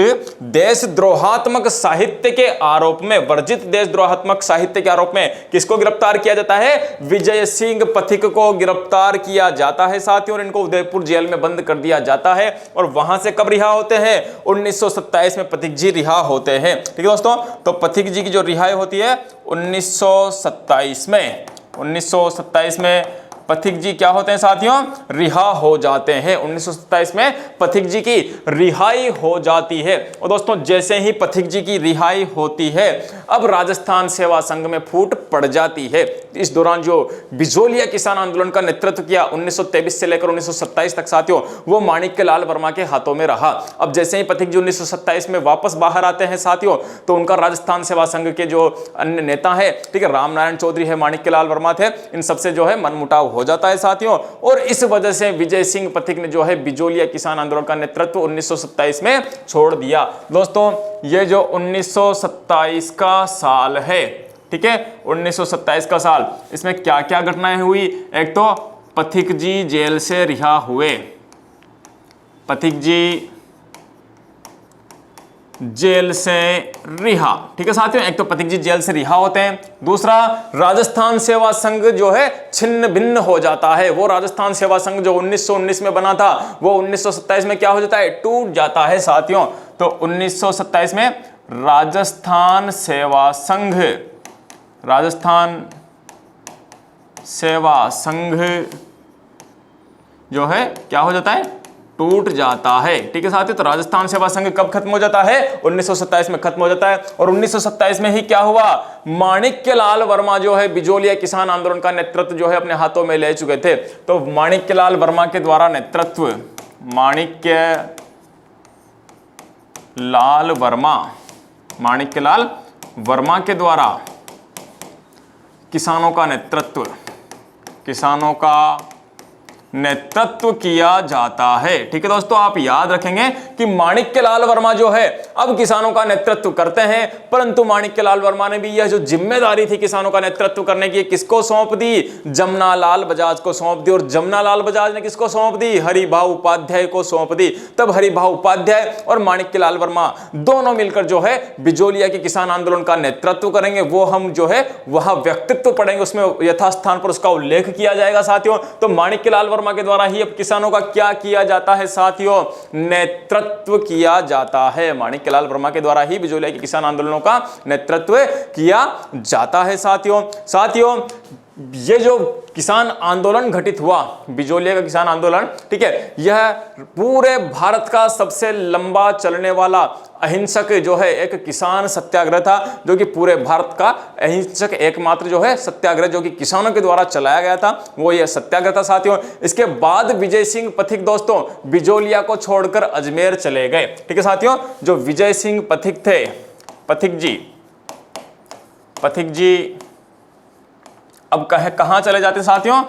देशद्रोहात्मक साहित्य के आरोप में, वर्जित देशद्रोहात्मक साहित्य के आरोप में किसको गिरफ्तार किया जाता है? विजय सिंह पथिक को गिरफ्तार किया जाता है साथियों, और इनको उदयपुर जेल में बंद कर दिया जाता है। और वहां से कब रिहा होते हैं? 1927 में पथिक जी रिहा होते हैं। ठीक है दोस्तों, तो पथिक जी की जो रिहाई होती है 1927 में पथिक जी क्या होते हैं साथियों, रिहा हो जाते हैं। 1927 में पथिक जी की रिहाई हो जाती है। और दोस्तों जैसे ही पथिक जी की रिहाई होती है, अब राजस्थान सेवा संघ में फूट पड़ जाती है। इस दौरान जो बिजोलिया किसान आंदोलन का नेतृत्व किया 1923 से लेकर 1927 तक साथियों, वो माणिक्यलाल वर्मा के हाथों में रहा। अब जैसे ही पथिक जी 1927 में वापस बाहर आते हैं साथियों, तो उनका राजस्थान सेवा संघ के जो अन्य नेता है, ठीक है, रामनारायण चौधरी है, माणिक्यलाल वर्मा थे, इन सबसे जो है मनमुटाव हो जाता है साथियों। और इस वजह से विजय सिंह पथिक ने जो है बिजोलिया किसान आंदोलन का नेतृत्व 1927 में छोड़ दिया। दोस्तों ये जो 1927 का साल है, ठीक है, 1927 का साल, इसमें क्या क्या घटनाएं हुई। एक तो पथिक जी जेल से रिहा हुए, पथिक जी जेल से रिहा, ठीक है साथियों। एक तो पथिक जी जेल से रिहा होते हैं, दूसरा राजस्थान सेवा संघ जो है छिन्न भिन्न हो जाता है। वो राजस्थान सेवा संघ जो 1919 में बना था, वो 1927 में क्या हो जाता है, टूट जाता है साथियों। तो 1927 में राजस्थान सेवा संघ, राजस्थान सेवा संघ जो है क्या हो जाता है, टूट जाता है, ठीक है साथियों। तो राजस्थान सेवा संघ कब खत्म हो जाता है, 1927 में खत्म हो जाता है। और 1927 में ही क्या हुआ, माणिक्यलाल वर्मा जो है बिजोलिया किसान आंदोलन का नेतृत्व जो है अपने हाथों में ले चुके थे। तो माणिक्यलाल वर्मा के द्वारा नेतृत्व, माणिक्यलाल वर्मा के द्वारा किसानों का नेतृत्व किया जाता है, ठीक है दोस्तों। आप याद रखेंगे कि माणिक्यलाल वर्मा जो है अब किसानों का नेतृत्व करते हैं, परंतु माणिक्यलाल वर्मा ने भी यह जो जिम्मेदारी थी किसानों का नेतृत्व करने की, किसको सौंप दी, जमनालाल बजाज को सौंप दी। और जमनालाल बजाज ने किसको सौंप दी, हरिभाऊ उपाध्याय को सौंप दी। तब हरिभाऊ उपाध्याय और माणिक्यलाल वर्मा दोनों मिलकर जो है बिजोलिया के किसान आंदोलन का नेतृत्व करेंगे। वो हम जो है वहां व्यक्तित्व पढ़ेंगे, उसमें यथास्थान पर उसका उल्लेख किया जाएगा साथियों। तो माणिक्यलाल वर्मा के द्वारा ही अब किसानों का क्या किया जाता है साथियों, नेतृत्व किया जाता है। माणिक्यलाल वर्मा के द्वारा ही बिजोलिया के किसान आंदोलनों का नेतृत्व किया जाता है साथियों। ये जो किसान आंदोलन घटित हुआ, बिजोलिया का किसान आंदोलन, ठीक है, यह पूरे भारत का सबसे लंबा चलने वाला अहिंसक जो है एक किसान सत्याग्रह था, जो कि पूरे भारत का अहिंसक एकमात्र जो है सत्याग्रह जो कि किसानों के द्वारा चलाया गया था, वो ये सत्याग्रह था साथियों। इसके बाद विजय सिंह पथिक दोस्तों बिजोलिया को छोड़कर अजमेर चले गए, ठीक है साथियों। जो विजय सिंह पथिक थे, पथिक जी अब कहां चले जाते हैं साथियों,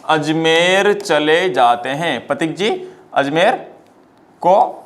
अजमेर चले जाते हैं। पथिक जी अजमेर को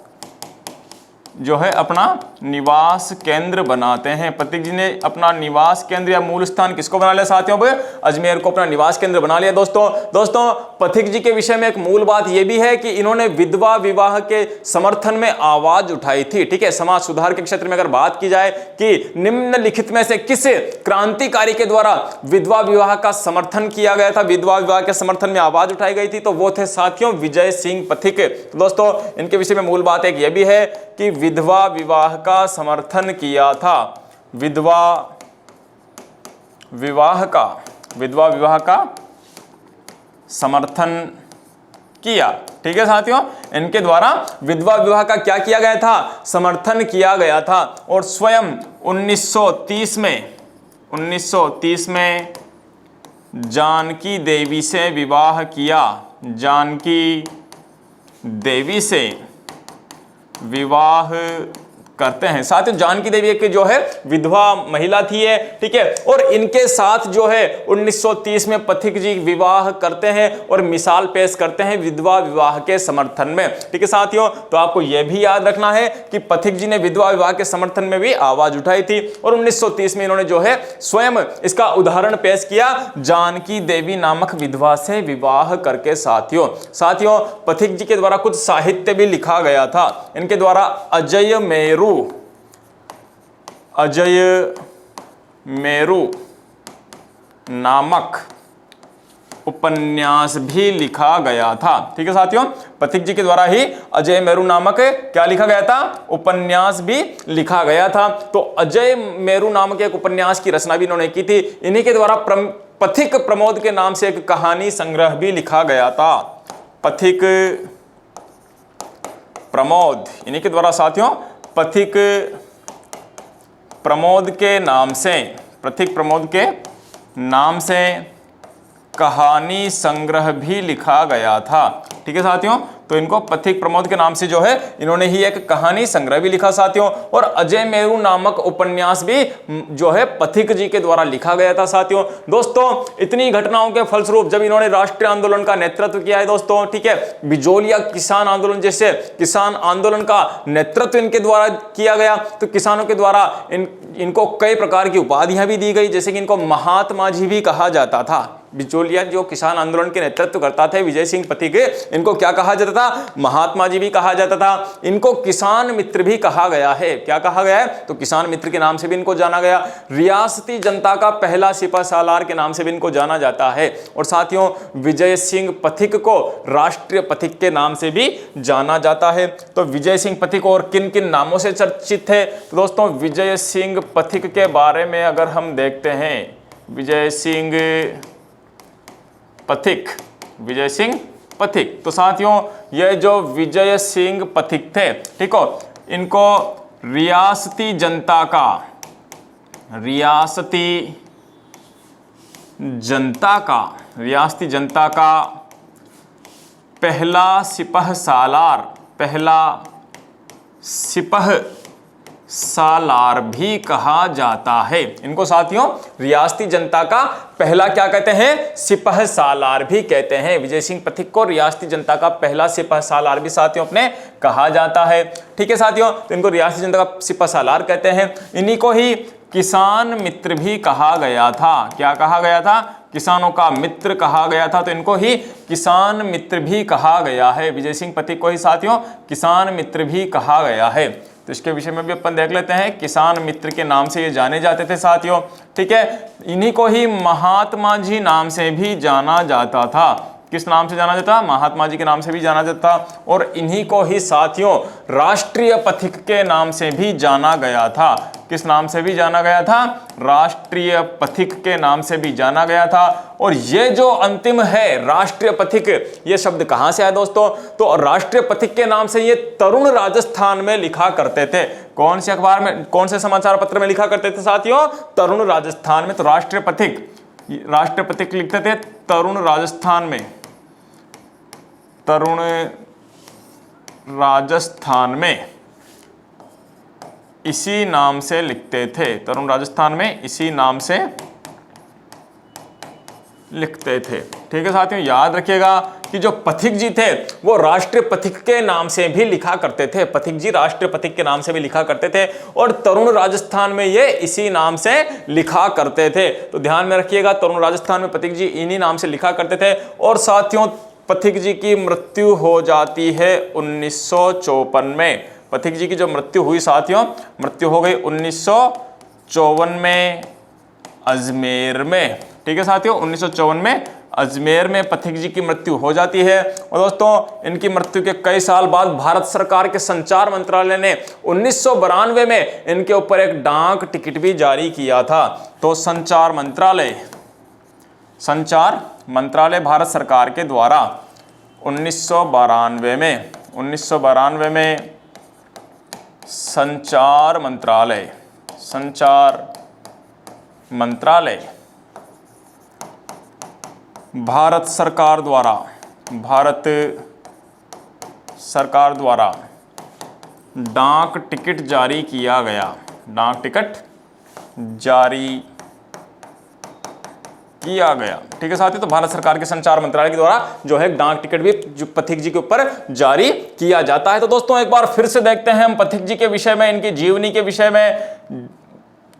जो है अपना निवास केंद्र बनाते हैं। पथिक जी ने अपना निवास केंद्र या मूल स्थान किसको बना लिया साथियों, अजमेर को अपना निवास केंद्र बना लिया। दोस्तों पथिक जी के विषय में एक मूल बात यह भी है कि इन्होंने विधवा विवाह के समर्थन में आवाज उठाई थी, ठीक है। समाज सुधार के क्षेत्र में अगर बात की जाए कि निम्नलिखित में से किस क्रांतिकारी के द्वारा विधवा विवाह का समर्थन किया गया था, विधवा विवाह के समर्थन में आवाज उठाई गई थी, तो वो थे साथियों विजय सिंह पथिक। तो दोस्तों इनके विषय में मूल बात एक यह भी है कि विधवा विवाह का समर्थन किया था, विधवा विवाह का समर्थन किया, ठीक है साथियों। इनके द्वारा विधवा विवाह का क्या किया गया था, समर्थन किया गया था। और स्वयं 1930 में जानकी देवी से विवाह किया, जानकी देवी से विवाह करते हैं साथियों। जानकी देवी एक जो है विधवा महिला थी है, ठीक है। और इनके साथ जो है 1930 में पथिक जी विवाह करते हैं और मिसाल पेश करते हैं विधवा विवाह के समर्थन में, ठीक है साथियों। तो आपको यह भी याद रखना है कि पथिक जी ने विधवा विवाह के समर्थन में भी आवाज उठाई थी और 1930 में इन्होंने जो है स्वयं इसका उदाहरण पेश किया, जानकी देवी नामक विधवा से विवाह करके साथियों पथिक जी के द्वारा कुछ साहित्य भी लिखा गया था। इनके द्वारा अजय मेरू नामक उपन्यास भी लिखा गया था, ठीक है साथियों। पथिक जी के द्वारा ही अजय मेरू नामक क्या लिखा गया था, उपन्यास भी लिखा गया था। तो अजय मेरू नामक एक उपन्यास की रचना भी इन्होंने की थी। इन्हीं के द्वारा पथिक प्रमोद के नाम से एक कहानी संग्रह भी लिखा गया था। पथिक प्रमोद, इन्हीं के द्वारा साथियों पथिक प्रमोद के नाम से, पथिक प्रमोद के नाम से कहानी संग्रह भी लिखा गया था। ठीक है साथियों, तो इनको पथिक प्रमोद के नाम से जो है इन्होंने ही एक कहानी संग्रह भी लिखा साथियों। और अजय मेरू नामक उपन्यास भी जो है पथिक जी के द्वारा लिखा गया था साथियों। दोस्तों इतनी घटनाओं के फलस्वरूप जब इन्होंने राष्ट्रीय आंदोलन का नेतृत्व किया है दोस्तों, ठीक है, बिजोलिया किसान आंदोलन जैसे किसान आंदोलन का नेतृत्व इनके द्वारा किया गया, तो किसानों के द्वारा इनको कई प्रकार की उपाधियां भी दी गई, जैसे कि इनको महात्मा जी भी कहा जाता था। बिचौलिया जो किसान आंदोलन के नेतृत्व करता थे विजय सिंह पथिक, इनको क्या कहा जाता था? महात्मा जी भी कहा जाता था। इनको किसान मित्र भी कहा गया है। क्या कहा गया है? तो किसान मित्र के नाम से भी इनको जाना गया। रियासती जनता का पहला सिपह सालार के नाम से भी इनको जाना जाता है। और साथियों विजय सिंह पथिक को राष्ट्रीय पथिक के नाम से भी जाना जाता है। तो विजय सिंह पथिक और किन किन नामों से चर्चित है? तो दोस्तों विजय सिंह पथिक के बारे में अगर हम देखते हैं, विजय सिंह पथिक, विजय सिंह पथिक, तो साथियों ये जो विजय सिंह पथिक थे, ठीक हो, इनको रियासती जनता का, रियासती जनता का पहला सिपह सालार, पहला सिपह सालार भी कहा जाता है। इनको साथियों रियासती जनता का पहला क्या कहते हैं? सिपह सालार भी कहते हैं। विजय सिंह पथिक को रियासती जनता का पहला सिपह सालार भी साथियों अपने कहा जाता है। ठीक है साथियों, तो इनको रियासती जनता का सिपह सालार कहते हैं। इन्हीं को ही किसान मित्र भी कहा गया था। क्या कहा गया था? किसानों का मित्र कहा गया था, तो इनको ही किसान मित्र भी कहा गया है। विजय सिंह पथिक को ही साथियों किसान मित्र भी कहा गया है। तो इसके विषय में भी अपन देख लेते हैं। किसान मित्र के नाम से ये जाने जाते थे साथियों। ठीक है, इन्हीं को ही महात्मा जी नाम से भी जाना जाता था। किस नाम से जाना जाता? महात्मा जी के नाम से भी जाना जाता। और इन्हीं को ही साथियों राष्ट्रीय पथिक के नाम से भी जाना गया था। किस नाम से भी जाना गया था? राष्ट्रीय पथिक के नाम से भी जाना गया था। और ये जो अंतिम है राष्ट्रीय पथिक, ये शब्द कहां से आया दोस्तों? तो राष्ट्रीय पथिक के नाम से ये तरुण राजस्थान में लिखा करते थे। कौन से अखबार में, कौन से समाचार पत्र में लिखा करते थे साथियों? तरुण राजस्थान में। तो राष्ट्रीय पथिक लिखते थे तरुण राजस्थान में, तरुण राजस्थान में इसी नाम से लिखते थे। तरुण राजस्थान में इसी नाम से लिखते थे। ठीक है साथियों, याद रखिएगा कि जो पथिक जी थे वो राष्ट्रीय पथिक के नाम से भी लिखा करते थे। पथिक जी राष्ट्रीय पथिक के नाम से भी लिखा करते थे और तरुण राजस्थान में ये इसी नाम से लिखा करते थे। तो ध्यान में रखिएगा, तरुण राजस्थान में पथिक जी इन्हीं नाम से लिखा करते थे। और साथियों पथिक जी की मृत्यु हो जाती है 1954 में। पथिक जी की जो मृत्यु हुई साथियों, मृत्यु हो गई 1954 में अजमेर में। ठीक है साथियों, 1954 में अजमेर में पथिक जी की मृत्यु हो जाती है। और दोस्तों इनकी मृत्यु के कई साल बाद भारत सरकार के संचार मंत्रालय ने 1992 में इनके ऊपर एक डाक टिकट भी जारी किया था। तो संचार मंत्रालय भारत सरकार के द्वारा 1992 में संचार मंत्रालय भारत सरकार द्वारा डाक टिकट जारी किया गया। डाक टिकट जारी किया गया। ठीक है साथियों, तो भारत सरकार के संचार मंत्रालय के द्वारा जो है डाक टिकट भी जो पथिक जी के ऊपर जारी किया जाता है। तो दोस्तों एक बार फिर से देखते हैं हम पथिक जी के विषय में, इनकी जीवनी के विषय में।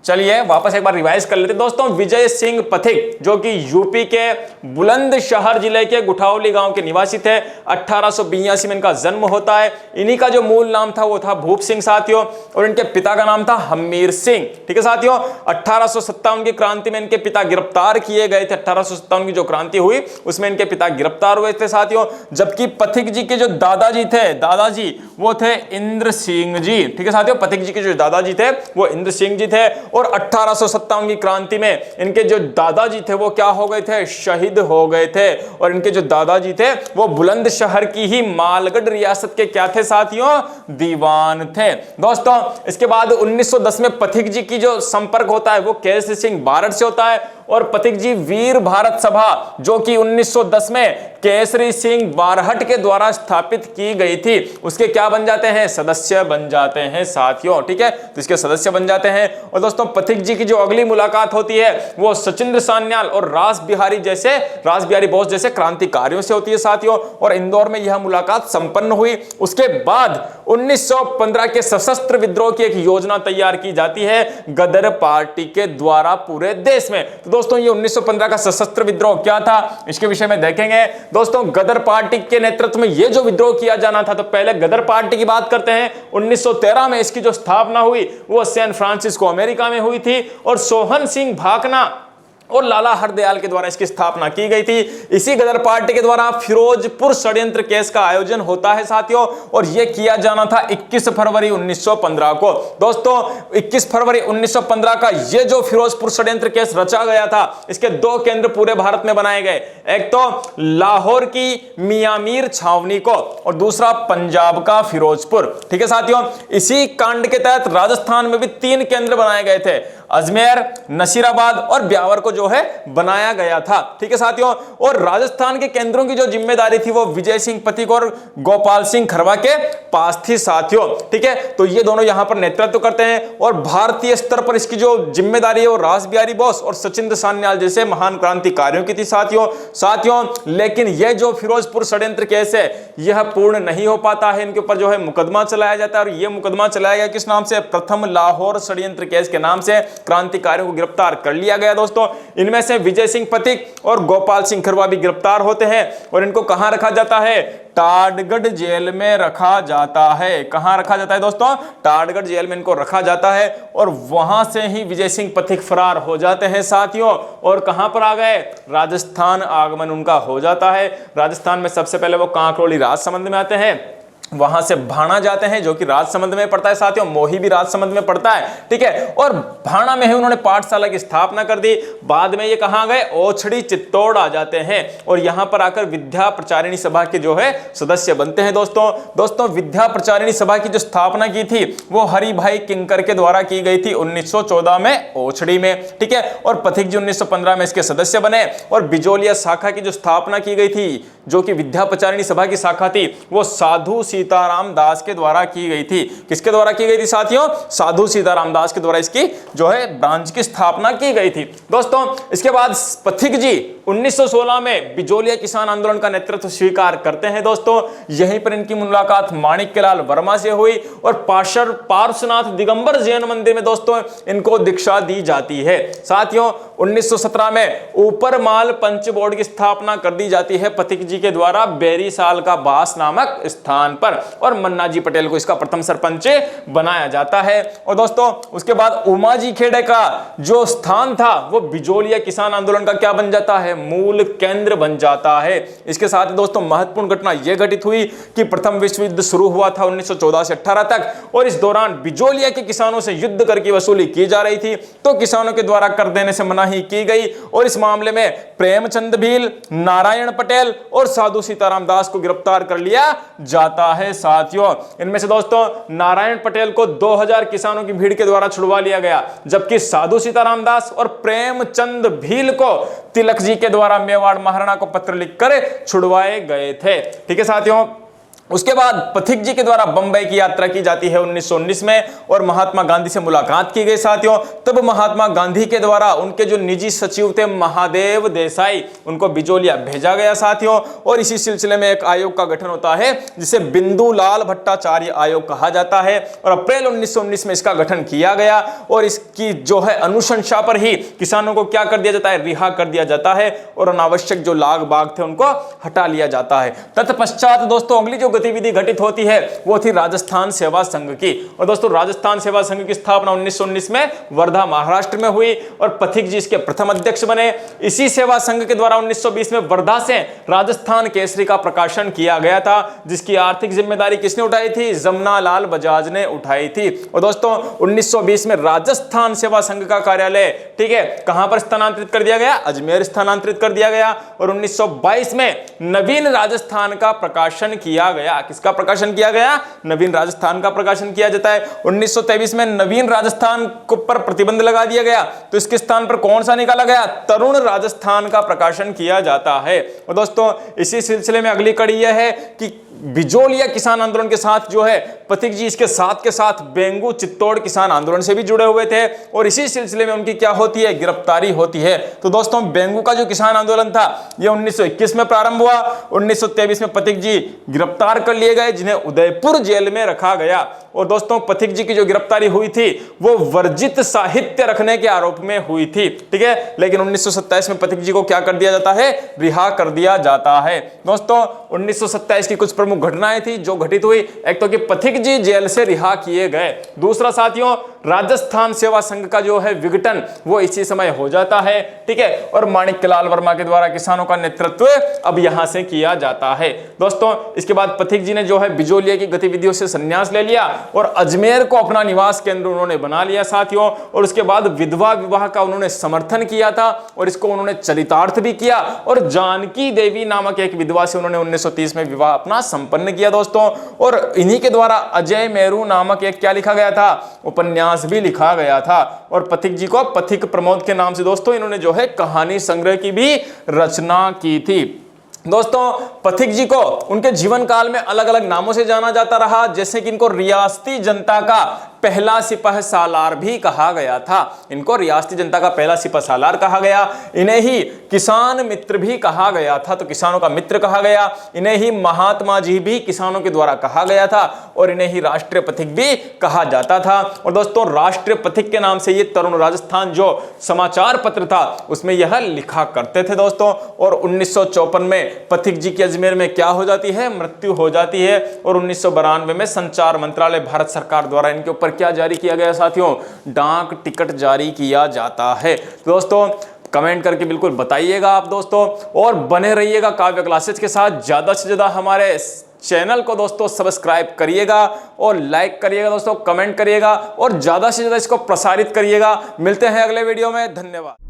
चलिए वापस एक बार रिवाइज कर लेते हैं दोस्तों। विजय सिंह पथिक जो कि यूपी के बुलंदशहर जिले के गुठावली गांव के निवासी थे। 1882 में इनका जन्म होता है। इन्हीं का जो मूल नाम था वो था भूप सिंह साथियों, और इनके पिता का नाम था हमीर सिंह। ठीक है साथियों, 1857 की क्रांति में इनके पिता गिरफ्तार किए गए थे। 1857 की जो क्रांति हुई उसमें इनके पिता गिरफ्तार हुए थे साथियों। जबकि पथिक जी के जो दादाजी थे वो थे इंद्र सिंह जी। ठीक है साथियों, पथिक जी के जो दादाजी थे वो इंद्र सिंह जी थे। और 1857 की क्रांति में इनके जो दादाजी थे वो क्या हो गए थे, शहीद हो गए थे। और इनके जो दादाजी थे वो बुलंदशहर की ही मालगढ़ रियासत के क्या थे साथियों, दीवान थे दोस्तों। इसके बाद 1910 में पथिक जी की जो संपर्क होता है वो केसरी सिंह बारठ से होता है और पथिक जी वीर भारत सभा जो कि 1910 में केसरी सिंह बारहट के द्वारा स्थापित की गई थी उसके क्या बन जाते हैं, सदस्य बन जाते हैं साथियों। ठीक है, तो इसके सदस्य बन जाते हैं। और दोस्तों पथिक जी की जो अगली मुलाकात होती है वो सचिंद्र सान्याल और रास बिहारी बोस जैसे क्रांतिकारियों से होती है साथियों। और इंदौर में यह मुलाकात संपन्न हुई। उसके बाद 1915 के सशस्त्र विद्रोह की एक योजना तैयार की जाती है गदर पार्टी के द्वारा पूरे देश में। तो दोस्तों ये 1915 का सशस्त्र विद्रोह क्या था इसके विषय में देखेंगे दोस्तों। गदर पार्टी के नेतृत्व में ये जो विद्रोह किया जाना था, तो पहले गदर पार्टी की बात करते हैं। 1913 में इसकी जो स्थापना हुई वो सैन फ्रांसिस्को अमेरिका में हुई थी और सोहन सिंह भाकना और लाला हरदयाल के द्वारा इसकी स्थापना की गई थी। इसी गदर पार्टी के द्वारा फिरोजपुर षड्यंत्र केस का आयोजन होता है साथियों और यह किया जाना था 21 फरवरी 1915 को। दोस्तों 21 फरवरी 1915 का यह जो फिरोजपुर षड्यंत्र केस रचा गया था इसके दो केंद्र पूरे भारत में बनाए गए, एक तो लाहौर की मियामीर छावनी को और दूसरा पंजाब का फिरोजपुर। ठीक है साथियों, इसी कांड के तहत राजस्थान में भी 3 केंद्र बनाए गए थे, अजमेर, नसीराबाद और ब्यावर को जो है बनाया गया था। ठीक है साथियों, और राजस्थान के केंद्रों की जो जिम्मेदारी थी वो विजय सिंह पथिक और गोपाल सिंह खरवा के पास थी साथियों। ठीक है, तो ये दोनों यहां पर नेतृत्व करते हैं और भारतीय स्तर पर इसकी जो जिम्मेदारी है वो रास बिहारी बोस और सचिंद्र सान्याल जैसे महान क्रांतिकारियों की थी साथियों। लेकिन यह जो फिरोजपुर षड्यंत्र केस है यह पूर्ण नहीं हो पाता है, इनके ऊपर जो है मुकदमा चलाया जाता है और यह मुकदमा चलाया गया किस नाम से, प्रथम लाहौर षड्यंत्र केस के नाम से। क्रांतिकारियों को गिरफ्तार कर लिया गया दोस्तों। इनमें से विजय सिंह पथिक और गोपाल सिंह खरवा भी गिरफ्तार होते हैं और इनको कहां रखा जाता है, टाडगढ़ जेल में रखा जाता है। कहां रखा जाता है दोस्तों, टाडगढ़ जेल में इनको रखा जाता है और वहां से ही विजय सिंह पथिक फरार हो जाते हैं साथियों। और कहां पर आ गए, राजस्थान आगमन उनका हो जाता है। राजस्थान में सबसे पहले वो कांकरोली राजसमंद में आते हैं, वहां से भाणा जाते हैं जो कि राजसमंद में पड़ता है साथियों, मोही भी राजसमंद में पड़ता है। ठीक है, और भाणा में ही उन्होंने पाठशाला की स्थापना कर दी। बाद में ये कहां गए, ओछड़ी चित्तौड़ आ जाते हैं और यहां पर आकर विद्या प्रचारिणी सभा के जो है सदस्य बनते हैं दोस्तों विद्या प्रचारिणी सभा की जो स्थापना की थी वो हरिभाई किंकर के द्वारा की गई थी 1914 में ओछड़ी में। ठीक है, और पथिक जी 1915 में इसके सदस्य बने और बिजोलिया शाखा की जो स्थापना की गई थी जो कि विद्या प्रचारिणी सभा की शाखा थी वो साधु सीताराम दास के द्वारा की गई थी। किसके द्वारा की गई थी साथियों, साधु सीताराम दास के द्वारा इसकी जो है ब्रांच की स्थापना की गई थी दोस्तों। इसके बाद पथिक जी 1916 में बिजोलिया किसान आंदोलन का नेतृत्व स्वीकार करते हैं दोस्तों। यहीं पर इनकी मुलाकात माणिक्यलाल वर्मा से हुई और पार्श्वनाथ दिगंबर जैन मंदिर में दोस्तों इनको दीक्षा दी जाती है साथियों। 1917 में ऊपर माल पंच बोर्ड की स्थापना कर दी जाती है पथिक जी के द्वारा बेरी साल का बास नामक स्थान पर और मन्ना जी पटेल को इसका प्रथम सरपंच बनाया जाता है। और दोस्तों उसके बाद उमाजी खेड़े का जो स्थान था वो बिजोलिया किसान आंदोलन का क्या बन जाता है, मूल केंद्र बन जाता है। इसके साथ दोस्तों महत्वपूर्ण घटना यह घटित हुई कि प्रथम विश्व युद्ध शुरू हुआ था 1914 से 18 तक और इस दौरान बिजोलिया के किसानों से युद्ध कर की वसूली की जा रही थी तो किसानों के द्वारा कर देने से मनाही की गई और इस मामले में प्रेमचंद भील, नारायण पटेल और साधु सीताराम दास को गिरफ्तार कर लिया जाता है साथियों। इनमें से दोस्तों नारायण पटेल को 2000 किसानों की भीड़ के द्वारा छुड़वा लिया गया जबकि साधु सीताराम दास और प्रेमचंद भील को तिलक जी के द्वारा मेवाड़ महाराणा को पत्र लिखकर छुड़वाए गए थे। ठीक है साथियों, उसके बाद पथिक जी के द्वारा बंबई की यात्रा की जाती है 1919 में और महात्मा गांधी से मुलाकात की गई साथियों। तब महात्मा गांधी के द्वारा उनके जो निजी सचिव थे महादेव देसाई उनको बिजोलिया भेजा गया साथियों और इसी सिलसिले में एक आयोग का गठन होता है जिसे बिंदुलाल भट्टाचार्य आयोग कहा जाता है और अप्रैल 1919 में इसका गठन किया गया और इसकी जो है अनुशंसा पर ही किसानों को क्या कर दिया जाता है, रिहा कर दिया जाता है और अनावश्यक जो लाग बाग थे उनको हटा लिया जाता है। तत्पश्चात दोस्तों अगली जो गतिविधि घटित होती है वो थी राजस्थान सेवा संघ की। और दोस्तों राजस्थान सेवा संघ की स्थापना 1919 में वर्धा महाराष्ट्र में हुई और पथिक जी इसके प्रथम अध्यक्ष बने। इसी सेवा संघ के द्वारा 1920 में वर्धा से राजस्थान केसरी का प्रकाशन किया गया था, जिसकी आर्थिक जिम्मेदारी किसने उठाई थी? जमनालाल बजाज ने उठाई थी। और दोस्तों 1920 में राजस्थान सेवा संघ का कार्यालय, ठीक है, कहां पर स्थानांतरित कर दिया गया? अजमेर स्थानांतरित कर दिया गया। और 1922 में नवीन राजस्थान का प्रकाशन किया गया। किसका प्रकाशन किया गया? नवीन राजस्थान का प्रकाशन किया जाता है। 1923 में नवीन राजस्थान पर प्रतिबंध लगा दिया गया, तो इसके स्थान पर कौन सा निकाला गया? तरुण राजस्थान का प्रकाशन किया जाता है। और दोस्तों इसी सिलसिले में अगली कड़ी यह है कि बिजोलिया किसान आंदोलन के साथ जो है पथिक जी इसके साथ के साथ बेंगू चित्तौड़ किसान आंदोलन से भी जुड़े हुए थे और इसी सिलसिले में उनकी क्या होती है? गिरफ्तारी होती है। तो दोस्तों बेंगू का जो किसान आंदोलन था यह 1921 में प्रारंभ हुआ। 1923 में पथिक जी गिरफ्तार कर लिए गए, जिन्हें उदयपुर जेल में रखा गया। और दोस्तों पथिक जी की जो गिरफ्तारी हुई थी वो वर्जित साहित्य रखने के आरोप में हुई थी, ठीक है। लेकिन 1927 में पथिक जी को क्या कर दिया जाता है? रिहा कर दिया जाता है। दोस्तों 1927 की कुछ प्रमुख घटनाएं थी जो घटित हुई। एक तो कि पथिक जी जेल से रिहा किए गए। दूसरा साथियों राजस्थान सेवा संघ का जो है विघटन वो इसी समय हो जाता है, ठीक है। और माणिक्यलाल वर्मा के द्वारा किसानों का नेतृत्व अब यहां से किया जाता है। दोस्तों इसके बाद पथिक जी ने जो है बिजोलिया की गतिविधियों से संन्यास ले लिया और अजमेर को अपना निवास केंद्र उन्होंने बना लिया साथियों। और उसके बाद विधवा विवाह का उन्होंने समर्थन किया था और इसको उन्होंने चरितार्थ भी किया और जानकी देवी नामक एक विधवा से उन्होंने 1930 में विवाह अपना संपन्न किया दोस्तों। और इन्हीं के द्वारा अजय मेरू नामक एक क्या लिखा गया था? उपन्यास भी लिखा गया था। और पथिक जी को पथिक प्रमोद के नाम से दोस्तों इन्होंने जो है कहानी संग्रह की भी रचना की थी। दोस्तों पथिक जी को उनके जीवन काल में अलग अलग नामों से जाना जाता रहा, जैसे कि इनको रियासती जनता का पहला सिपह सालार भी कहा गया था। इनको रियासती जनता का पहला सिपह सालार कहा गया। इन्हें ही किसान मित्र भी कहा गया था, तो किसानों का मित्र कहा गया। इन्हें ही महात्मा जी भी किसानों के द्वारा कहा गया था और इन्हें ही राष्ट्रीय पथिक भी कहा जाता था। और दोस्तों राष्ट्रीय पथिक के नाम से ये तरुण राजस्थान जो समाचार पत्र था उसमें यह लिखा करते थे दोस्तों। और 1954 में पथिक जी की अजमेर में क्या हो जाती है? मृत्यु हो जाती है। और 1992 में संचार मंत्रालय भारत सरकार द्वारा इनके ऊपर क्या जारी किया गया साथियों? डाक टिकट जारी किया जाता है। तो दोस्तों कमेंट करके बिल्कुल बताइएगा आप दोस्तों, और बने रहिएगा काव्य क्लासेस के साथ। ज्यादा से ज्यादा हमारे चैनल को दोस्तों सब्सक्राइब करिएगा और लाइक करिएगा दोस्तों, कमेंट करिएगा और ज्यादा से ज्यादा इसको प्रसारित करिएगा। मिलते हैं अगले वीडियो में, धन्यवाद।